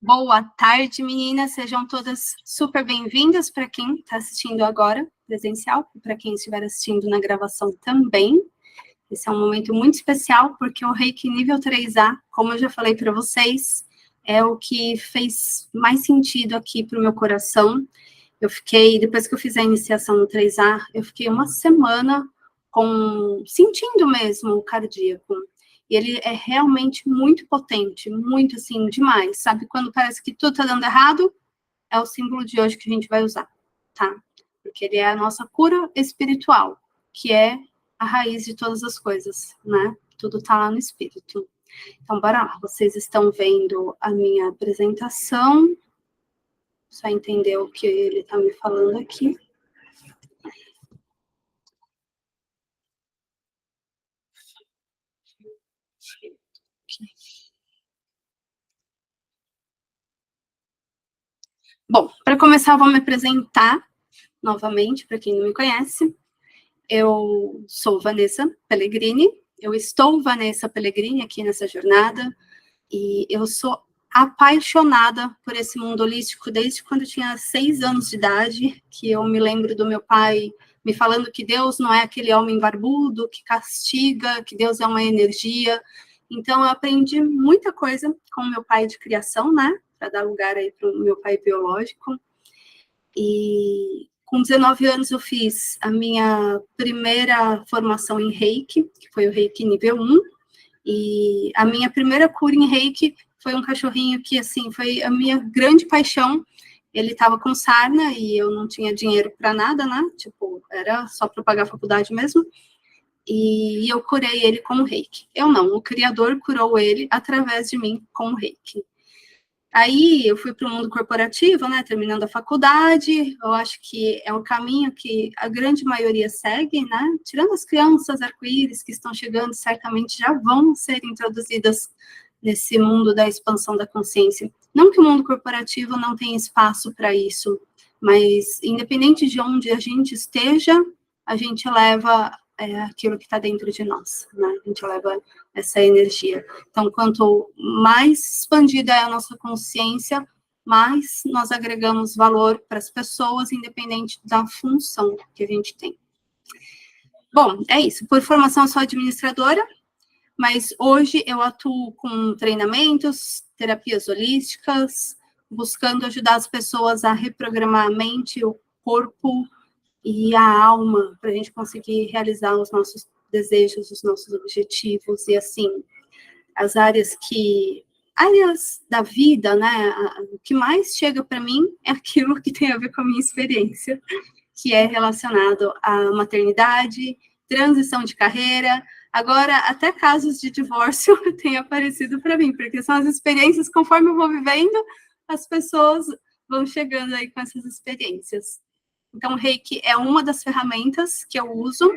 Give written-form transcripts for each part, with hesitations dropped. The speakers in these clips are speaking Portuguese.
Boa tarde, meninas. Sejam todas super bem-vindas para quem está assistindo agora, presencial, e para quem estiver assistindo na gravação também. Esse é um momento muito especial, porque o Reiki nível 3A, como eu já falei para vocês, é o que fez mais sentido aqui para o meu coração. Depois que eu fiz a iniciação no 3A, eu fiquei uma semana sentindo mesmo o cardíaco. E ele é realmente muito potente, muito, assim, demais. Sabe, quando parece que tudo tá dando errado, é o símbolo de hoje que a gente vai usar, tá? Porque ele é a nossa cura espiritual, que é a raiz de todas as coisas, né? Tudo tá lá no espírito. Então, bora lá. Vocês estão vendo a minha apresentação. Só entender o que ele tá me falando aqui. Bom, para começar, eu vou me apresentar novamente, para quem não me conhece. Eu sou Vanessa Pellegrini, eu estou Vanessa Pellegrini aqui nessa jornada, e eu sou apaixonada por esse mundo holístico desde quando eu tinha 6 anos de idade, que eu me lembro do meu pai me falando que Deus não é aquele homem barbudo que castiga, que Deus é uma energia. Então, eu aprendi muita coisa com o meu pai de criação, né? Para dar lugar aí para o meu pai biológico. E com 19 anos eu fiz a minha primeira formação em Reiki, que foi o Reiki nível 1, e a minha primeira cura em Reiki foi um cachorrinho que, assim, foi a minha grande paixão. Ele estava com sarna e eu não tinha dinheiro para nada, né? Tipo, era só para pagar a faculdade mesmo. E eu curei ele com o Reiki. Eu não, o Criador curou ele através de mim com o Reiki. Aí eu fui para o mundo corporativo, né, terminando a faculdade. Eu acho que é o caminho que a grande maioria segue, né, tirando as crianças arco-íris que estão chegando, certamente já vão ser introduzidas nesse mundo da expansão da consciência. Não que o mundo corporativo não tenha espaço para isso, mas independente de onde a gente esteja, a gente leva aquilo que está dentro de nós, né, a gente leva essa energia. Então, quanto mais expandida é a nossa consciência, mais nós agregamos valor para as pessoas, independente da função que a gente tem. Bom, é isso. Por formação, eu sou administradora, mas hoje eu atuo com treinamentos, terapias holísticas, buscando ajudar as pessoas a reprogramar a mente, o corpo e a alma, para a gente conseguir realizar os nossos desejos, os nossos objetivos, e assim, áreas da vida, né, o que mais chega para mim é aquilo que tem a ver com a minha experiência, que é relacionado à maternidade, transição de carreira, agora até casos de divórcio têm aparecido para mim, porque são as experiências, conforme eu vou vivendo, as pessoas vão chegando aí com essas experiências. Então, o Reiki é uma das ferramentas que eu uso,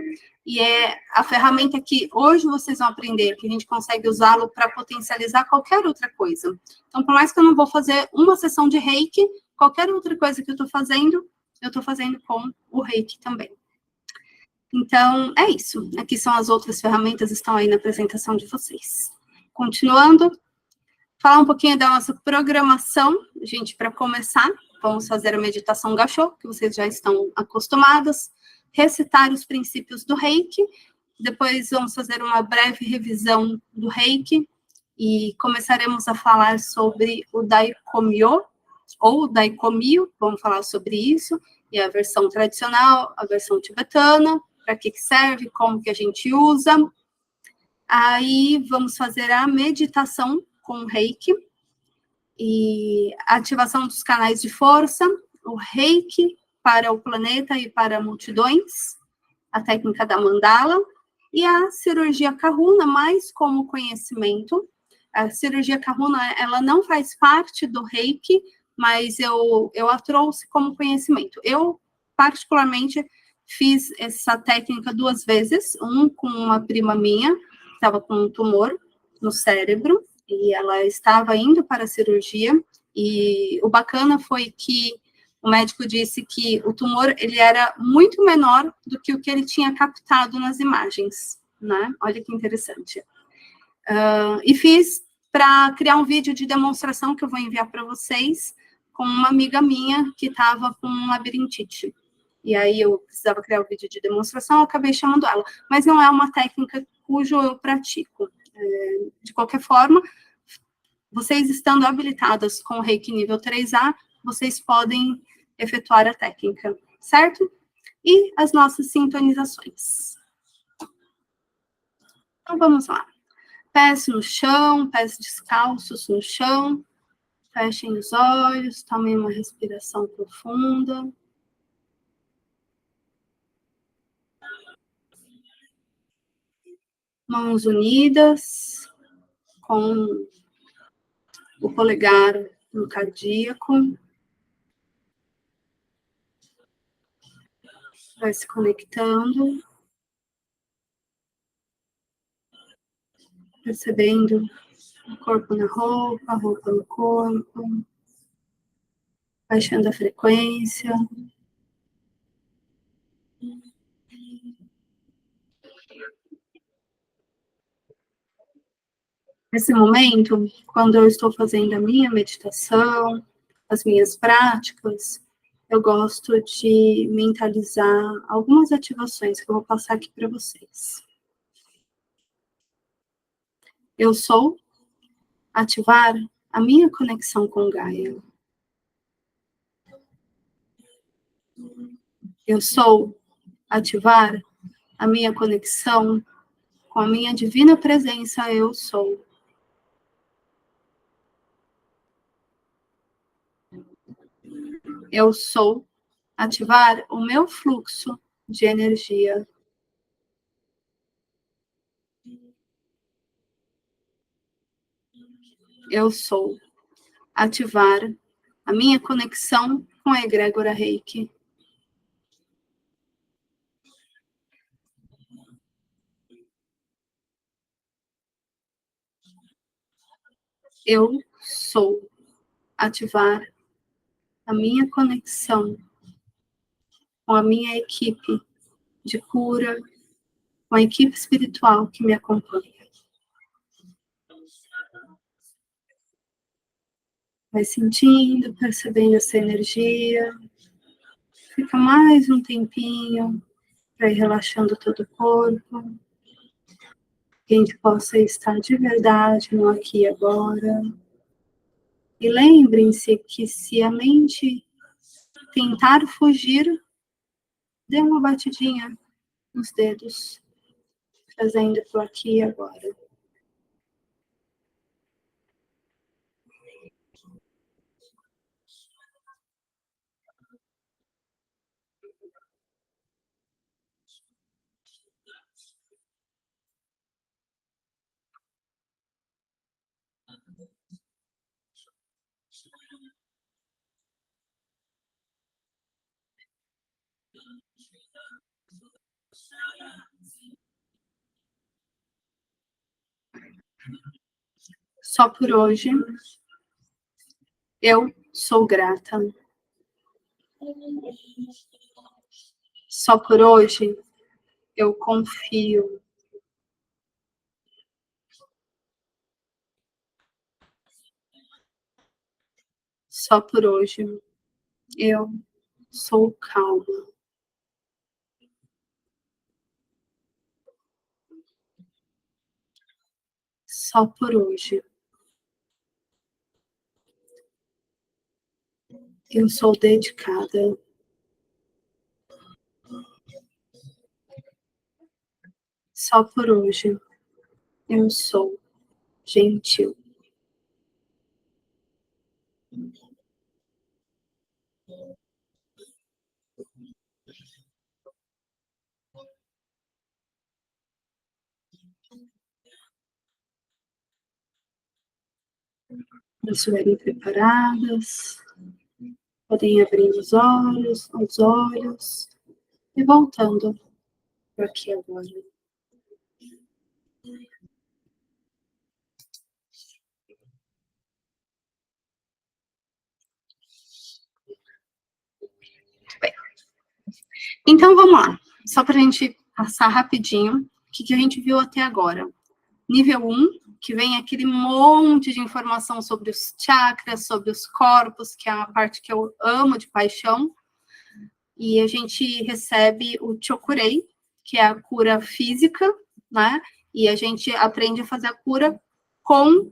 e é a ferramenta que hoje vocês vão aprender, que a gente consegue usá-lo para potencializar qualquer outra coisa. Então, por mais que eu não vou fazer uma sessão de Reiki, qualquer outra coisa que eu estou fazendo com o Reiki também. Então, é isso. Aqui são as outras ferramentas, estão aí na apresentação de vocês. Continuando, falar um pouquinho da nossa programação, gente, para começar. Vamos fazer a meditação Gachô, que vocês já estão acostumadas, recitar os princípios do Reiki, depois vamos fazer uma breve revisão do Reiki, e começaremos a falar sobre o Daikomyo, ou Daikomyo, vamos falar sobre isso, e a versão tradicional, a versão tibetana, para que serve, como que a gente usa. Aí vamos fazer a meditação com o Reiki, e a ativação dos canais de força, o Reiki para o planeta e para multidões, a técnica da mandala, e a cirurgia Kahuna, mais como conhecimento. A cirurgia Kahuna, ela não faz parte do Reiki, mas eu a trouxe como conhecimento. Eu, particularmente, fiz essa técnica 2 vezes, com uma prima minha, que estava com um tumor no cérebro, e ela estava indo para a cirurgia, e o bacana foi que o médico disse que o tumor, ele era muito menor do que o que ele tinha captado nas imagens, né? Olha que interessante. E fiz para criar um vídeo de demonstração que eu vou enviar para vocês, com uma amiga minha que estava com labirintite. E aí eu precisava criar o vídeo de demonstração, eu acabei chamando ela. Mas não é uma técnica cujo eu pratico. De qualquer forma, vocês estando habilitadas com o Reiki nível 3A, vocês podem efetuar a técnica, certo? E as nossas sintonizações. Então, vamos lá. Pés no chão, pés descalços no chão. Fechem os olhos, tomem uma respiração profunda. Mãos unidas, com o polegar no cardíaco. Vai se conectando. Percebendo o corpo na roupa, a roupa no corpo. Baixando a frequência. Nesse momento, quando eu estou fazendo a minha meditação, as minhas práticas, eu gosto de mentalizar algumas ativações que eu vou passar aqui para vocês. Eu sou ativar a minha conexão com Gaia. Eu sou ativar a minha conexão com a minha divina presença, eu sou. Eu sou ativar o meu fluxo de energia. Eu sou ativar a minha conexão com a egrégora Reiki. Eu sou ativar a minha conexão com a minha equipe de cura, com a equipe espiritual que me acompanha. Vai sentindo, percebendo essa energia. Fica mais um tempinho para ir relaxando todo o corpo. Que a gente possa estar de verdade no aqui e agora. E lembrem-se que se a mente tentar fugir, dê uma batidinha nos dedos, trazendo para o aqui e agora. Só por hoje, eu sou grata. Só por hoje, eu confio. Só por hoje, eu sou calma. Só por hoje, eu sou dedicada. Só por hoje, eu sou gentil. Quando estiverem preparadas, podem abrir os olhos e voltando para aqui agora. Bem, então vamos lá, só para a gente passar rapidinho o que a gente viu até agora. Nível 1, que vem aquele monte de informação sobre os chakras, sobre os corpos, que é uma parte que eu amo de paixão. E a gente recebe o Chokurei, que é a cura física, né? E a gente aprende a fazer a cura com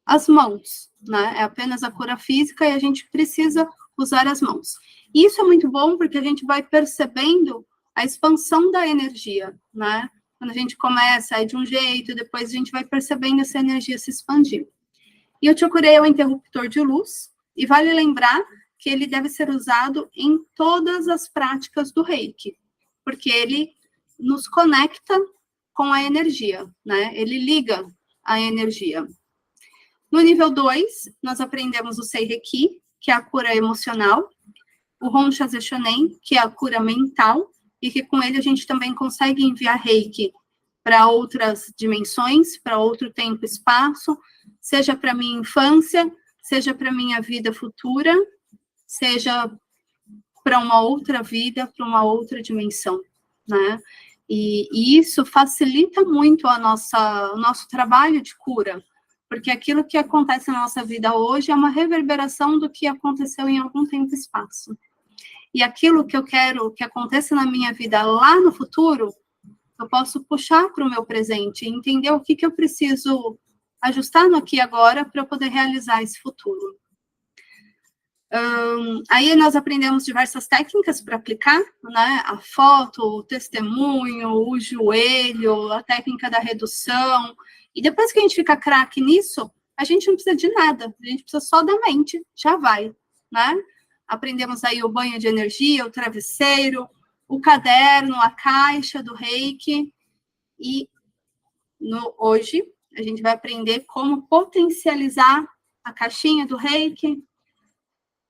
as mãos, né? É apenas a cura física e a gente precisa usar as mãos. E isso é muito bom porque a gente vai percebendo a expansão da energia, né? Quando a gente começa é de um jeito, depois a gente vai percebendo essa energia se expandir. E o Chokurei é o interruptor de luz, e vale lembrar que ele deve ser usado em todas as práticas do Reiki, porque ele nos conecta com a energia, né? Ele liga a energia. No nível 2, nós aprendemos o Seireki, que é a cura emocional, o Honsha Shonen, que é a cura mental, e que com ele a gente também consegue enviar Reiki para outras dimensões, para outro tempo e espaço, seja para minha infância, seja para minha vida futura, seja para uma outra vida, para uma outra dimensão, né? E isso facilita muito o nosso trabalho de cura, porque aquilo que acontece na nossa vida hoje é uma reverberação do que aconteceu em algum tempo e espaço. E aquilo que eu quero que aconteça na minha vida lá no futuro, eu posso puxar para o meu presente e entender o que eu preciso ajustar no aqui e agora para eu poder realizar esse futuro. Aí nós aprendemos diversas técnicas para aplicar, né? A foto, o testemunho, o joelho, a técnica da redução. E depois que a gente fica craque nisso, a gente não precisa de nada, a gente precisa só da mente, já vai, né? Aprendemos aí o banho de energia, o travesseiro, o caderno, a caixa do Reiki. E hoje a gente vai aprender como potencializar a caixinha do Reiki,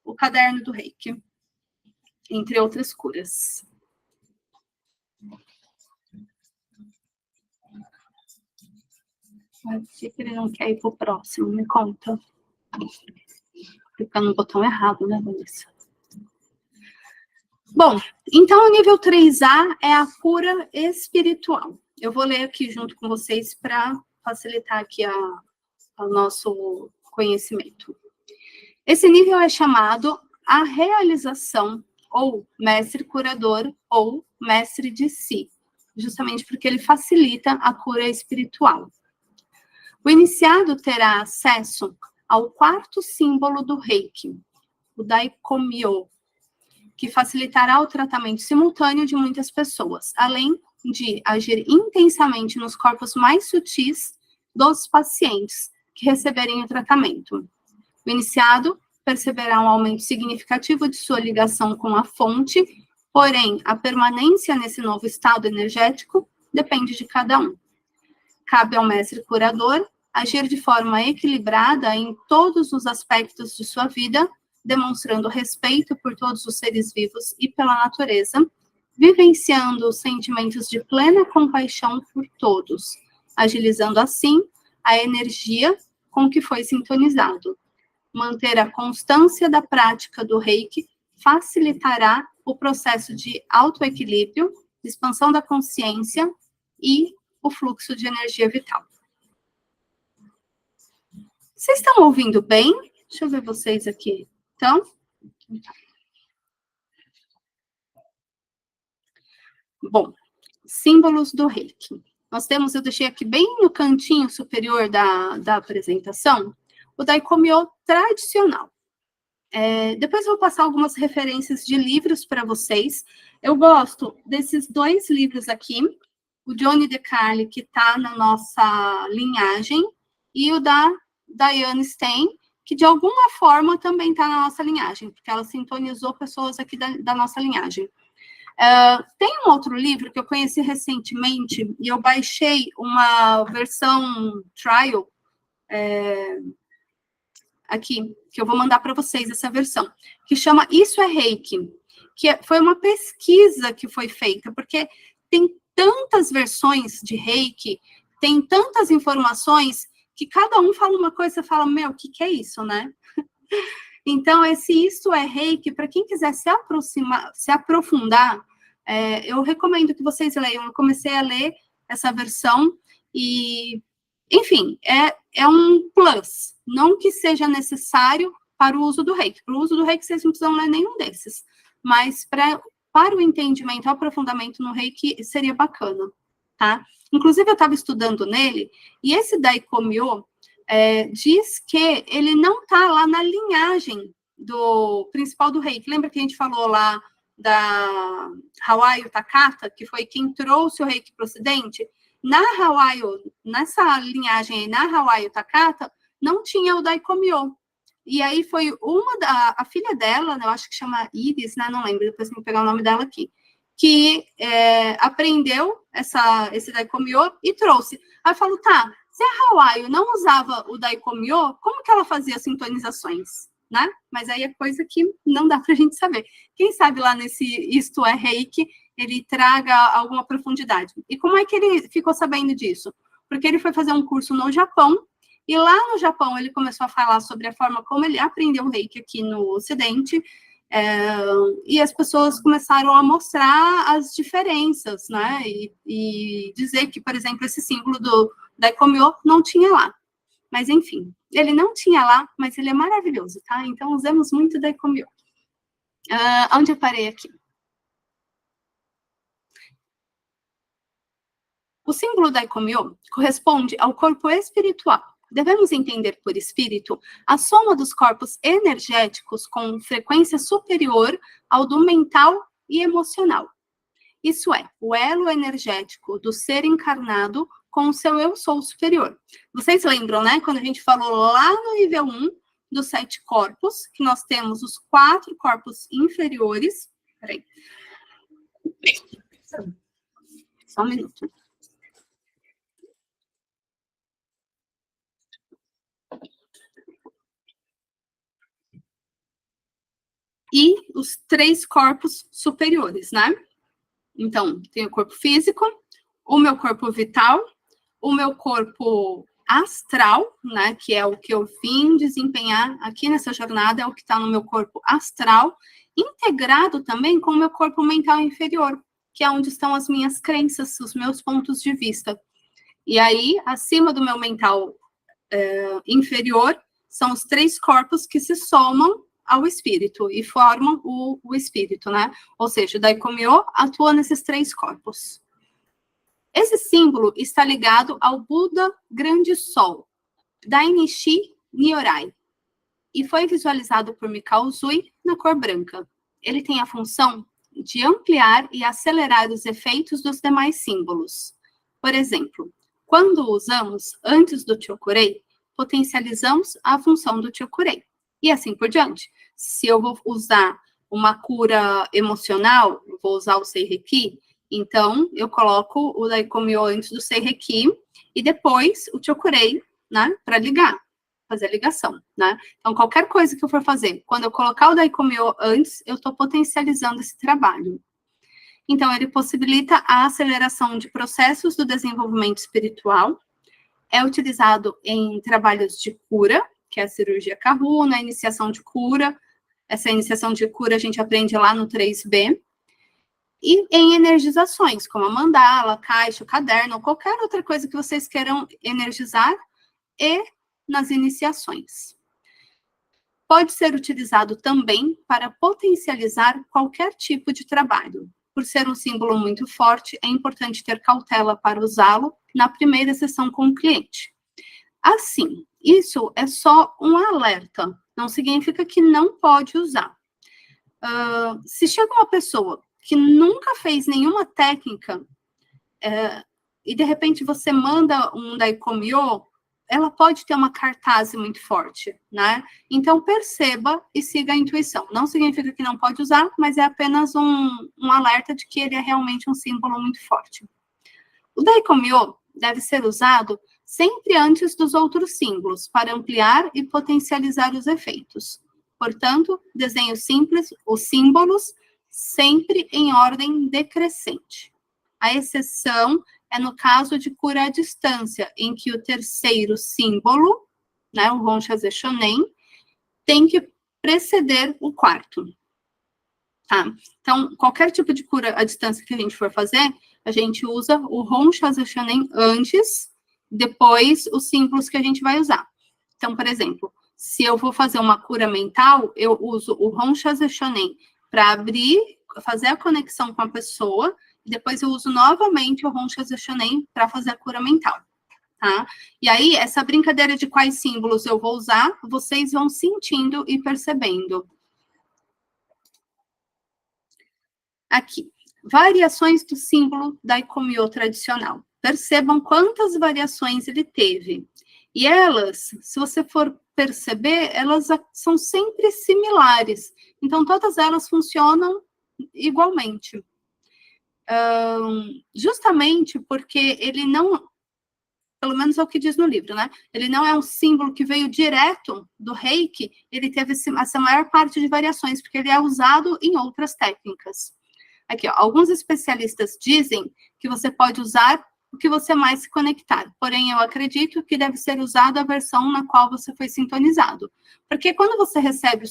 o caderno do Reiki, entre outras curas. Acho que ele não quer ir para o próximo, me conta. Clicar no botão errado, né, Vanessa? Bom, então o nível 3A é a cura espiritual. Eu vou ler aqui junto com vocês para facilitar aqui o nosso conhecimento. Esse nível é chamado a realização, ou mestre curador, ou mestre de si, justamente porque ele facilita a cura espiritual. O iniciado terá acesso ao quarto símbolo do Reiki, o Daikomyo, que facilitará o tratamento simultâneo de muitas pessoas, além de agir intensamente nos corpos mais sutis dos pacientes que receberem o tratamento. O iniciado perceberá um aumento significativo de sua ligação com a fonte, porém, a permanência nesse novo estado energético depende de cada um. Cabe ao mestre curador agir de forma equilibrada em todos os aspectos de sua vida, demonstrando respeito por todos os seres vivos e pela natureza, vivenciando os sentimentos de plena compaixão por todos, agilizando assim a energia com que foi sintonizado. Manter a constância da prática do Reiki facilitará o processo de autoequilíbrio, expansão da consciência e o fluxo de energia vital. Vocês estão ouvindo bem? Deixa eu ver vocês aqui. Então, bom, símbolos do Reiki. Nós temos, eu deixei aqui bem no cantinho superior da apresentação, o Daikomyo tradicional. Depois eu vou passar algumas referências de livros para vocês. Eu gosto desses dois livros aqui, o Johnny DeCarli, que está na nossa linhagem, e o da Diane Stein, que de alguma forma também está na nossa linhagem, porque ela sintonizou pessoas aqui da nossa linhagem. Tem um outro livro que eu conheci recentemente, e eu baixei uma versão trial, aqui, que eu vou mandar para vocês essa versão, que chama Isso é Reiki, que foi uma pesquisa que foi feita, porque tem tantas versões de Reiki, tem tantas informações, que cada um fala uma coisa, você fala, meu, o que é isso, né? Então, Isso é Reiki, para quem quiser se aprofundar, eu recomendo que vocês leiam. Eu comecei a ler essa versão e Enfim, é um plus, não que seja necessário para o uso do reiki. Para o uso do reiki, vocês não precisam ler nenhum desses. Mas para o entendimento, o aprofundamento no reiki, seria bacana, tá? Inclusive, eu estava estudando nele, e esse Daikomyo diz que ele não está lá na linhagem do principal do reiki. Lembra que a gente falou lá da Hawaii Takata, que foi quem trouxe o reiki para o ocidente? Na Hawaii, nessa linhagem aí, na Hawaii Takata, não tinha o Daikomyo. E aí foi a filha dela, né, eu acho que chama Iris, né, não lembro, depois vou pegar o nome dela aqui, que aprendeu esse Daikomyo e trouxe. Aí eu falo, tá, se a Hawaii não usava o Daikomyo, como que ela fazia sintonizações, né? Mas aí é coisa que não dá pra gente saber. Quem sabe lá nesse Isto é Reiki, ele traga alguma profundidade. E como é que ele ficou sabendo disso? Porque ele foi fazer um curso no Japão, e lá no Japão ele começou a falar sobre a forma como ele aprendeu o Reiki aqui no Ocidente, e as pessoas começaram a mostrar as diferenças, né? E dizer que, por exemplo, esse símbolo do Daikomyo não tinha lá. Mas, enfim, ele não tinha lá, mas ele é maravilhoso, tá? Então, usamos muito Daikomyo. Onde eu parei aqui? O símbolo Daikomyo corresponde ao corpo espiritual. Devemos entender por espírito a soma dos corpos energéticos com frequência superior ao do mental e emocional. Isso é, o elo energético do ser encarnado com o seu eu sou superior. Vocês lembram, né? Quando a gente falou lá no nível 1 dos 7 corpos, que nós temos os 4 corpos inferiores. Peraí. Só um minuto. E os 3 corpos superiores, né? Então, tem o corpo físico, o meu corpo vital, o meu corpo astral, né, que é o que eu vim desempenhar aqui nessa jornada, é o que está no meu corpo astral, integrado também com o meu corpo mental inferior, que é onde estão as minhas crenças, os meus pontos de vista. E aí, acima do meu mental inferior, são os 3 corpos que se somam ao espírito e formam o espírito, né? Ou seja, o Daikomyo atua nesses 3 corpos. Esse símbolo está ligado ao Buda Grande Sol, Dainichi Nyorai, e foi visualizado por Mikao Usui na cor branca. Ele tem a função de ampliar e acelerar os efeitos dos demais símbolos. Por exemplo, quando usamos antes do Chokurei, potencializamos a função do Chokurei. E assim por diante. Se eu vou usar uma cura emocional, vou usar o Seireki, então eu coloco o Daikomyo antes do Seireki e depois o Chokurei, né, para ligar, fazer a ligação, né? Então, qualquer coisa que eu for fazer, quando eu colocar o Daikomyo antes, eu estou potencializando esse trabalho. Então, ele possibilita a aceleração de processos do desenvolvimento espiritual, é utilizado em trabalhos de cura, que é a cirurgia Kahuna, a iniciação de cura. Essa iniciação de cura a gente aprende lá no 3B. E em energizações, como a mandala, caixa, caderno, qualquer outra coisa que vocês queiram energizar, e nas iniciações. Pode ser utilizado também para potencializar qualquer tipo de trabalho. Por ser um símbolo muito forte, é importante ter cautela para usá-lo na primeira sessão com o cliente. Assim, isso é só um alerta, não significa que não pode usar. Se chega uma pessoa que nunca fez nenhuma técnica e de repente você manda um Daikomyo, ela pode ter uma cartaz muito forte, né? Então, perceba e siga a intuição. Não significa que não pode usar, mas é apenas um alerta de que ele é realmente um símbolo muito forte. O Daikomyo deve ser usado sempre antes dos outros símbolos, para ampliar e potencializar os efeitos. Portanto, desenho simples, os símbolos, sempre em ordem decrescente. A exceção é no caso de cura à distância, em que o terceiro símbolo, né, o Honsha Shonen, tem que preceder o quarto. Tá? Então, qualquer tipo de cura à distância que a gente for fazer, a gente usa o Honsha Shonen antes depois os símbolos que a gente vai usar. Então, por exemplo, se eu vou fazer uma cura mental, eu uso o Hon Shaze Shonen para abrir, fazer a conexão com a pessoa, e depois eu uso novamente o Hon Shaze Shonen para fazer a cura mental. Tá? E aí, essa brincadeira de quais símbolos eu vou usar, vocês vão sentindo e percebendo. Aqui, variações do símbolo Daikomyo tradicional. Percebam quantas variações ele teve. E elas, se você for perceber, elas são sempre similares. Então, todas elas funcionam igualmente. Justamente porque ele não, pelo menos é o que diz no livro, né? Ele não é um símbolo que veio direto do Reiki, ele teve essa maior parte de variações, porque ele é usado em outras técnicas. Aqui, ó, alguns especialistas dizem que você pode usar o que você mais se conectar, porém eu acredito que deve ser usado a versão na qual você foi sintonizado, porque quando você recebe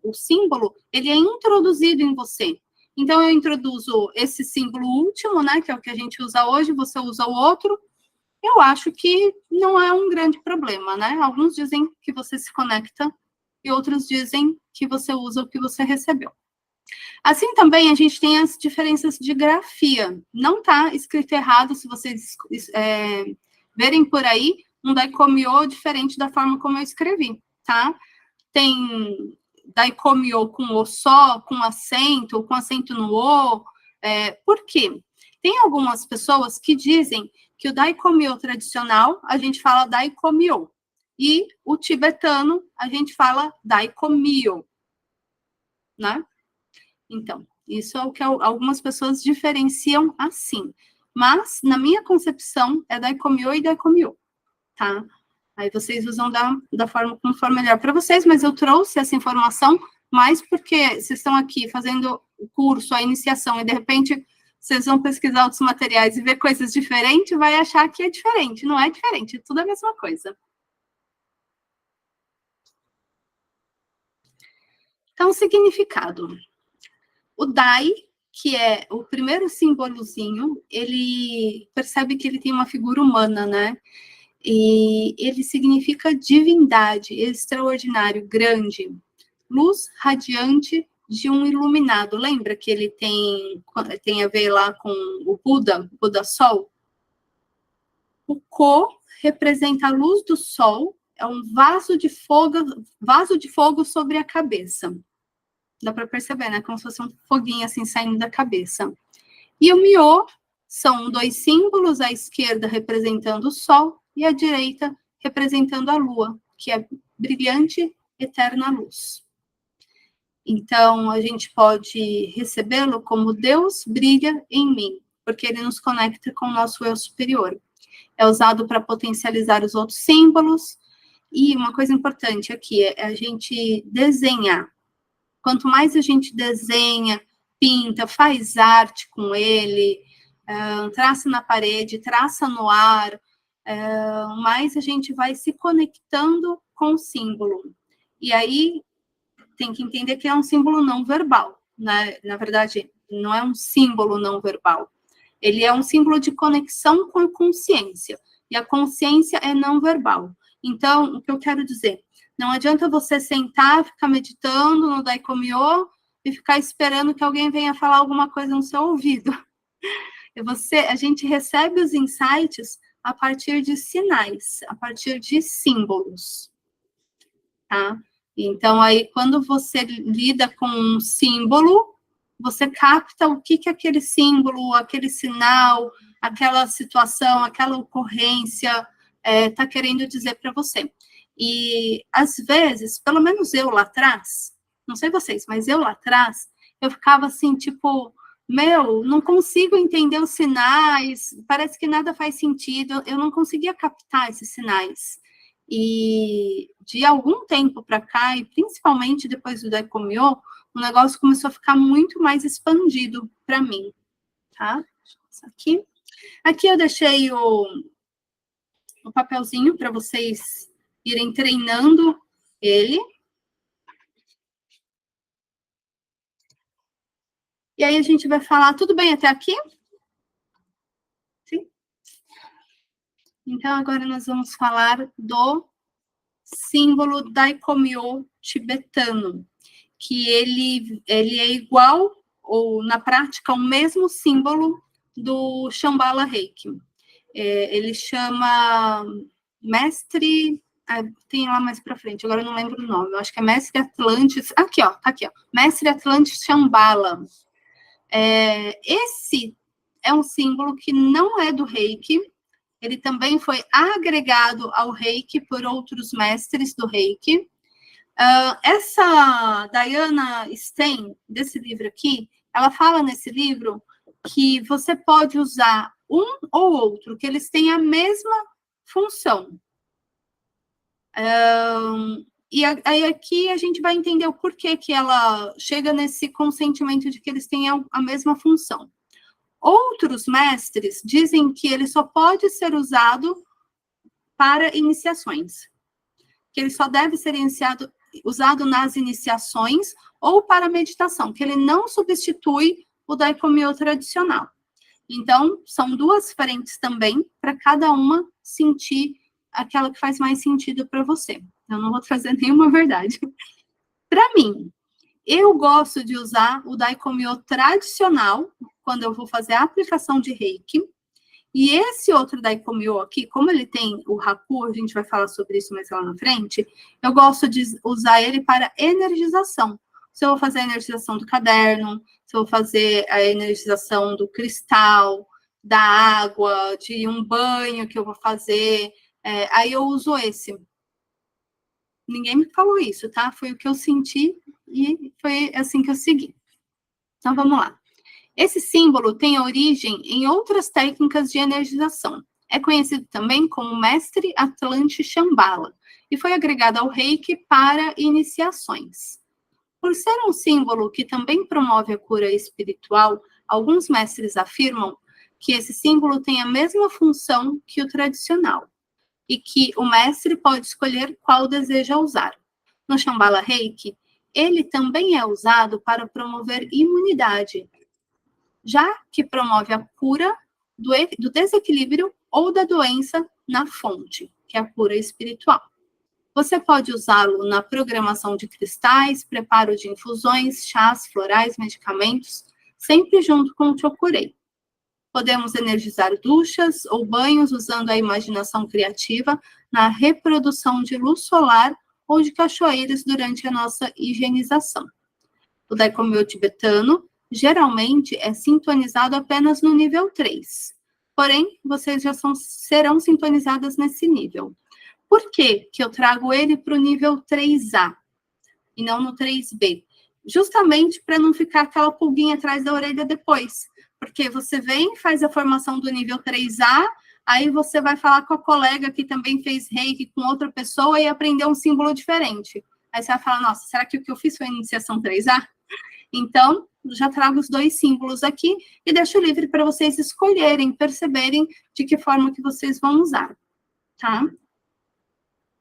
o símbolo, ele é introduzido em você. Então eu introduzo esse símbolo último, né, que é o que a gente usa hoje, você usa o outro, eu acho que não é um grande problema, né? Alguns dizem que você se conecta e outros dizem que você usa o que você recebeu. Assim também a gente tem as diferenças de grafia. Não está escrito errado se vocês verem por aí um Daikomyo diferente da forma como eu escrevi, tá? Tem Daikomyo com o só, com acento no o. Por quê? Tem algumas pessoas que dizem que o Daikomyo tradicional, a gente fala Daikomyo. E o tibetano, a gente fala Daikomyo, né? Então, isso é o que algumas pessoas diferenciam assim. Mas, na minha concepção, é Daikomyo e Daikomyo, tá? Aí vocês usam da forma como for melhor para vocês, mas eu trouxe essa informação mais porque vocês estão aqui fazendo o curso, a iniciação, e de repente vocês vão pesquisar outros materiais e ver coisas diferentes, vai achar que é diferente. Não é diferente, é tudo a mesma coisa. Então, significado. O Dai, que é o primeiro símbolozinho, ele percebe que ele tem uma figura humana, né? E ele significa divindade, extraordinário, grande, luz radiante de um iluminado. Lembra que ele tem a ver lá com o Buda Sol? O Ko representa a luz do Sol, é um vaso de fogo sobre a cabeça. Dá para perceber, né? Como se fosse um foguinho assim saindo da cabeça. E o Myo são dois símbolos, à esquerda representando o Sol e à direita representando a Lua, que é brilhante, eterna luz. Então, a gente pode recebê-lo como Deus brilha em mim, porque ele nos conecta com o nosso eu superior. É usado para potencializar os outros símbolos. E uma coisa importante aqui é a gente desenhar. Quanto mais a gente desenha, pinta, faz arte com ele, traça na parede, traça no ar, mais a gente vai se conectando com o símbolo. E aí tem que entender que é um símbolo não verbal, né? Na verdade, não é um símbolo não verbal. Ele é um símbolo de conexão com a consciência. E a consciência é não verbal. Então, o que eu quero dizer? Não adianta você sentar, ficar meditando no Daikomyo e ficar esperando que alguém venha falar alguma coisa no seu ouvido. A gente recebe os insights a partir de sinais, a partir de símbolos, tá? Então, aí, quando você lida com um símbolo, você capta o que aquele símbolo, aquele sinal, aquela situação, aquela ocorrência está querendo dizer para você. E, às vezes, pelo menos eu lá atrás, não sei vocês, mas eu lá atrás, eu ficava assim, tipo, não consigo entender os sinais, parece que nada faz sentido, eu não conseguia captar esses sinais. E de algum tempo para cá, e principalmente depois do Daikomyo, o negócio começou a ficar muito mais expandido para mim, tá? Aqui eu deixei o papelzinho para vocês irem treinando ele. E aí a gente vai falar, tudo bem até aqui? Sim? Então, agora nós vamos falar do símbolo Daikomyo tibetano, que ele é igual, ou na prática, o mesmo símbolo do Shambhala Reiki. Ele chama mestre, tem lá mais para frente, agora eu não lembro o nome, eu acho que é mestre Atlantis, aqui ó, mestre Atlantis Shambhala. Esse é um símbolo que não é do Reiki, ele também foi agregado ao Reiki por outros mestres do Reiki. Essa Diana Stein, desse livro aqui, ela fala nesse livro que você pode usar um ou outro, que eles têm a mesma função. E aí aqui a gente vai entender o porquê que ela chega nesse consentimento de que eles têm a mesma função. Outros mestres dizem que ele só pode ser usado para iniciações, que ele só deve ser usado nas iniciações ou para meditação, que ele não substitui o Daikomyo tradicional. Então, são duas frentes também, para cada uma sentir aquela que faz mais sentido para você. Eu não vou trazer nenhuma verdade. Para mim, eu gosto de usar o Daikomyo tradicional, quando eu vou fazer a aplicação de Reiki. E esse outro Daikomyo aqui, como ele tem o Haku, a gente vai falar sobre isso mais lá na frente, eu gosto de usar ele para energização. Se eu vou fazer a energização do caderno, se eu vou fazer a energização do cristal, da água, de um banho que eu vou fazer, aí eu uso esse. Ninguém me falou isso, tá? Foi o que eu senti e foi assim que eu segui. Então, vamos lá. Esse símbolo tem origem em outras técnicas de energização. É conhecido também como Mestre Atlante Shambhala e foi agregado ao Reiki para iniciações. Por ser um símbolo que também promove a cura espiritual, alguns mestres afirmam que esse símbolo tem a mesma função que o tradicional e que o mestre pode escolher qual deseja usar. No Shambhala Reiki, ele também é usado para promover imunidade, já que promove a cura do desequilíbrio ou da doença na fonte, que é a cura espiritual. Você pode usá-lo na programação de cristais, preparo de infusões, chás, florais, medicamentos, sempre junto com o Chokurei. Podemos energizar duchas ou banhos usando a imaginação criativa na reprodução de luz solar ou de cachoeiras durante a nossa higienização. O Daikomyo tibetano geralmente é sintonizado apenas no nível 3. Porém, vocês já serão sintonizadas nesse nível. Por que eu trago ele para o nível 3A e não no 3B? Justamente para não ficar aquela pulguinha atrás da orelha depois. Porque você vem, faz a formação do nível 3A, aí você vai falar com a colega que também fez Reiki com outra pessoa e aprendeu um símbolo diferente. Aí você vai falar, nossa, será que o que eu fiz foi a iniciação 3A? Então, já trago os dois símbolos aqui e deixo livre para vocês escolherem, perceberem de que forma que vocês vão usar, tá?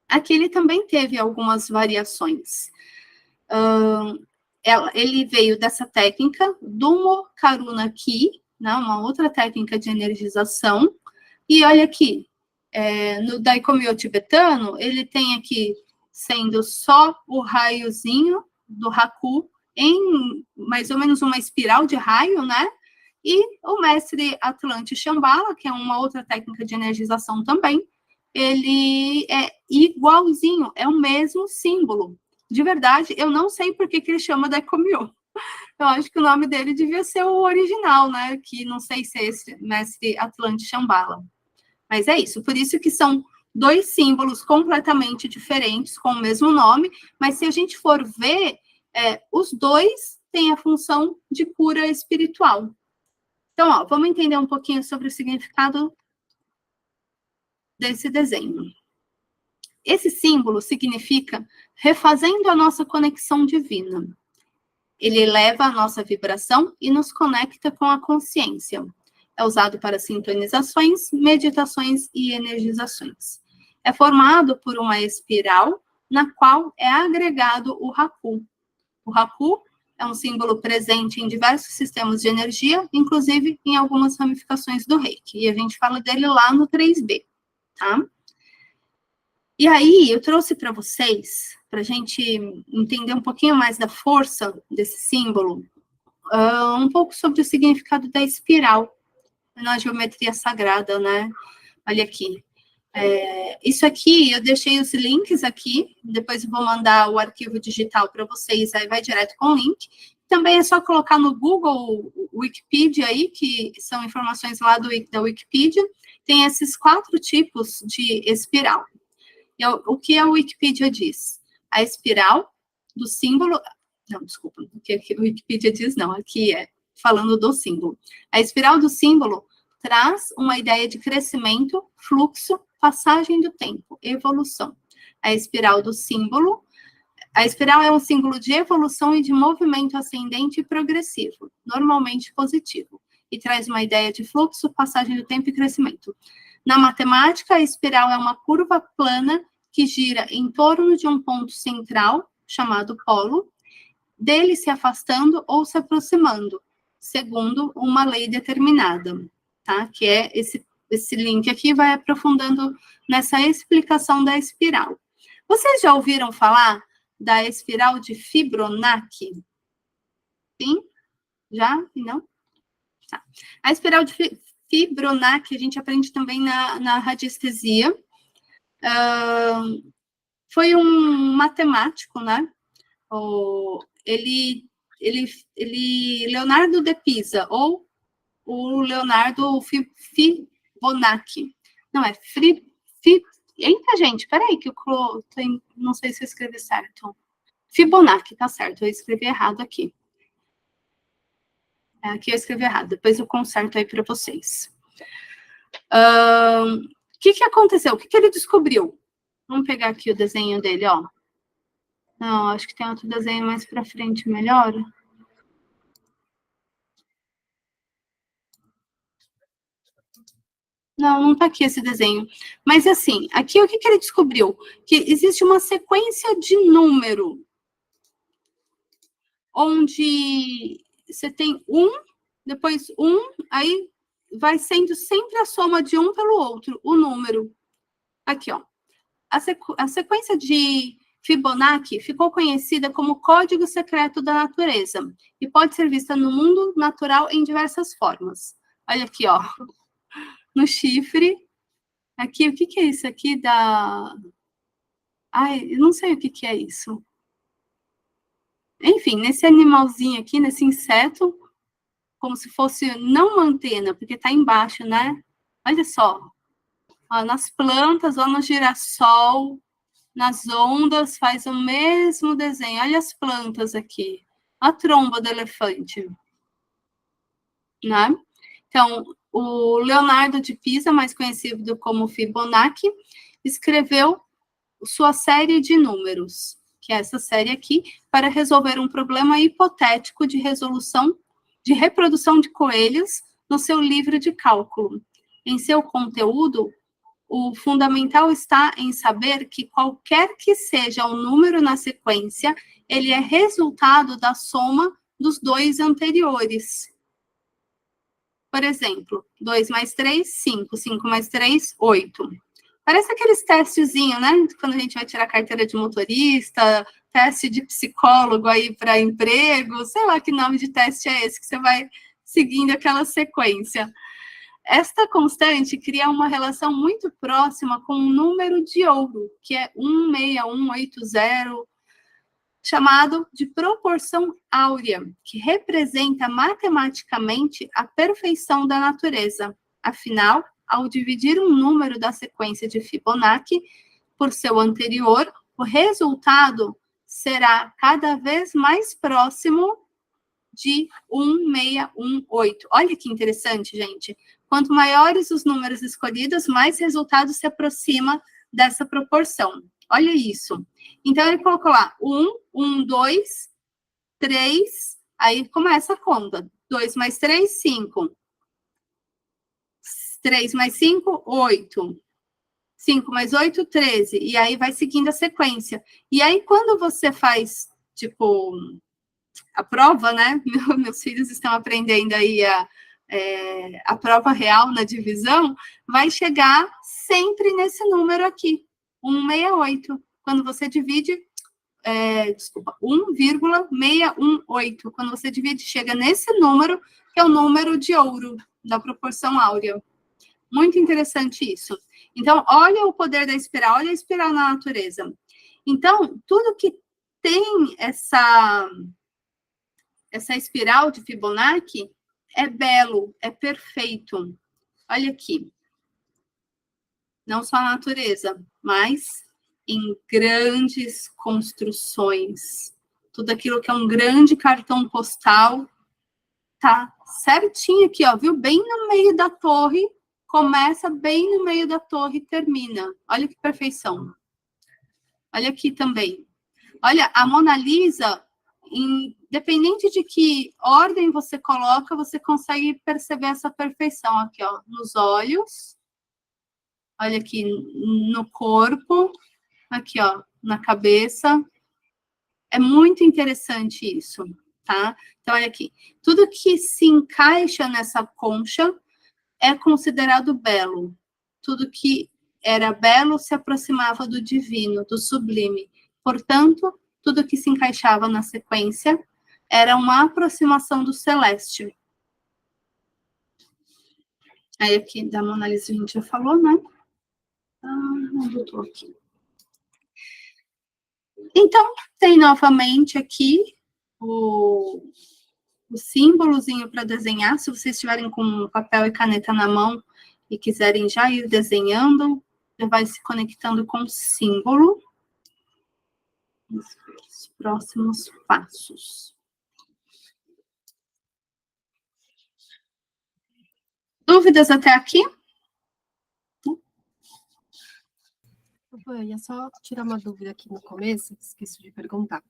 Aqui ele também teve algumas variações. Ele veio dessa técnica, Dumo Karuna Ki, né, uma outra técnica de energização. E olha aqui, no Daikomyo tibetano, ele tem aqui sendo só o raiozinho do Haku, em mais ou menos uma espiral de raio, né? E o mestre Atlante Shambhala, que é uma outra técnica de energização também, ele é igualzinho, é o mesmo símbolo. De verdade, eu não sei por que ele chama Daikomyo. Eu acho que o nome dele devia ser o original, né? Que não sei se é esse mestre Atlante Shambhala. Mas é isso, por isso que são dois símbolos completamente diferentes, com o mesmo nome, mas se a gente for ver, os dois têm a função de cura espiritual. Então, ó, vamos entender um pouquinho sobre o significado desse desenho. Esse símbolo significa refazendo a nossa conexão divina. Ele eleva a nossa vibração e nos conecta com a consciência. É usado para sintonizações, meditações e energizações. É formado por uma espiral na qual é agregado o Haku. O Haku é um símbolo presente em diversos sistemas de energia, inclusive em algumas ramificações do Reiki. E a gente fala dele lá no 3B. tá? E aí, eu trouxe para vocês, para a gente entender um pouquinho mais da força desse símbolo, um pouco sobre o significado da espiral na geometria sagrada, né? Olha aqui. Isso aqui, eu deixei os links aqui, depois eu vou mandar o arquivo digital para vocês, aí vai direto com o link. Também é só colocar no Google Wikipedia aí, que são informações lá da Wikipedia. Tem esses 4 tipos de espiral. O que a Wikipedia diz? A espiral do símbolo... Não, desculpa, o que a Wikipedia diz não, aqui é falando do símbolo. A espiral do símbolo traz uma ideia de crescimento, fluxo, passagem do tempo, evolução. A espiral do símbolo... A espiral é um símbolo de evolução e de movimento ascendente e progressivo, normalmente positivo, e traz uma ideia de fluxo, passagem do tempo e crescimento. Na matemática, a espiral é uma curva plana que gira em torno de um ponto central, chamado polo, dele se afastando ou se aproximando, segundo uma lei determinada, tá? Que é esse link aqui, vai aprofundando nessa explicação da espiral. Vocês já ouviram falar da espiral de Fibonacci? Sim? Já? Não? Tá. A espiral de Fibonacci, a gente aprende também na radiestesia. Foi um matemático, né? Leonardo de Pisa, ou o Leonardo Fibonacci. Não, Eita, gente, peraí, que eu não sei se eu escrevi certo. Fibonacci, tá certo, eu escrevi errado aqui. Aqui eu escrevi errado, depois eu conserto aí para vocês. O que aconteceu? O que ele descobriu? Vamos pegar aqui o desenho dele, ó. Não, acho que tem outro desenho mais para frente, melhor. Não tá aqui esse desenho. Mas, assim, aqui o que ele descobriu? Que existe uma sequência de número, onde você tem depois aí vai sendo sempre a soma de um pelo outro, o número. Aqui, ó. A sequência de Fibonacci ficou conhecida como código secreto da natureza e pode ser vista no mundo natural em diversas formas. Olha aqui, ó. No chifre. Aqui, o que é isso aqui Ai, eu não sei o que é isso. Enfim, nesse animalzinho aqui, nesse inseto, como se fosse não uma antena, porque tá embaixo, né? Olha só. Ó, nas plantas, ó, no girassol, nas ondas, faz o mesmo desenho. Olha as plantas aqui. A tromba do elefante. Né? Então, o Leonardo de Pisa, mais conhecido como Fibonacci, escreveu sua série de números, que é essa série aqui, para resolver um problema hipotético de reprodução de coelhos no seu livro de cálculo. Em seu conteúdo, o fundamental está em saber que qualquer que seja o número na sequência, ele é resultado da soma dos 2 anteriores. Por exemplo, 2 mais 3, 5. 5 mais 3, 8. Parece aqueles testezinhos, né? Quando a gente vai tirar carteira de motorista, teste de psicólogo aí para emprego, sei lá que nome de teste é esse, que você vai seguindo aquela sequência. Esta constante cria uma relação muito próxima com um número de ouro, que é 16180, chamado de proporção áurea, que representa matematicamente a perfeição da natureza. Afinal, ao dividir um número da sequência de Fibonacci por seu anterior, o resultado será cada vez mais próximo de 1618. Olha que interessante, gente. Quanto maiores os números escolhidos, mais resultado se aproxima dessa proporção. Olha isso. Então, ele colocou lá 1, 2, 3, aí começa a conta. 2 mais 3, 5. 3 mais 5, 8. 5 mais 8, 13. E aí vai seguindo a sequência. E aí, quando você faz, tipo, a prova, né? Meus filhos estão aprendendo aí a prova real na divisão, vai chegar sempre nesse número aqui, 168. Quando você divide, 1,618. Quando você divide, chega nesse número, que é o número de ouro, da proporção áurea. Muito interessante isso. Então, olha o poder da espiral, olha a espiral na natureza. Então, tudo que tem essa espiral de Fibonacci é belo, é perfeito. Olha aqui. Não só a natureza, mas em grandes construções. Tudo aquilo que é um grande cartão postal, tá certinho aqui, ó, viu? Bem no meio da torre, começa bem no meio da torre e termina. Olha que perfeição. Olha aqui também. Olha, a Mona Lisa, independente de que ordem você coloca, você consegue perceber essa perfeição aqui, ó, nos olhos. Olha aqui no corpo, aqui, ó, na cabeça. É muito interessante isso, tá? Então, olha aqui. Tudo que se encaixa nessa concha é considerado belo. Tudo que era belo se aproximava do divino, do sublime. Portanto, tudo que se encaixava na sequência era uma aproximação do celeste. Aí aqui da Mona Lisa a gente já falou, né? Onde eu tô aqui? Então, tem novamente aqui o símbolozinho para desenhar. Se vocês estiverem com papel e caneta na mão e quiserem já ir desenhando, já vai se conectando com o símbolo. Os próximos passos. Dúvidas até aqui? Eu ia só tirar uma dúvida aqui no começo, esqueci de perguntar.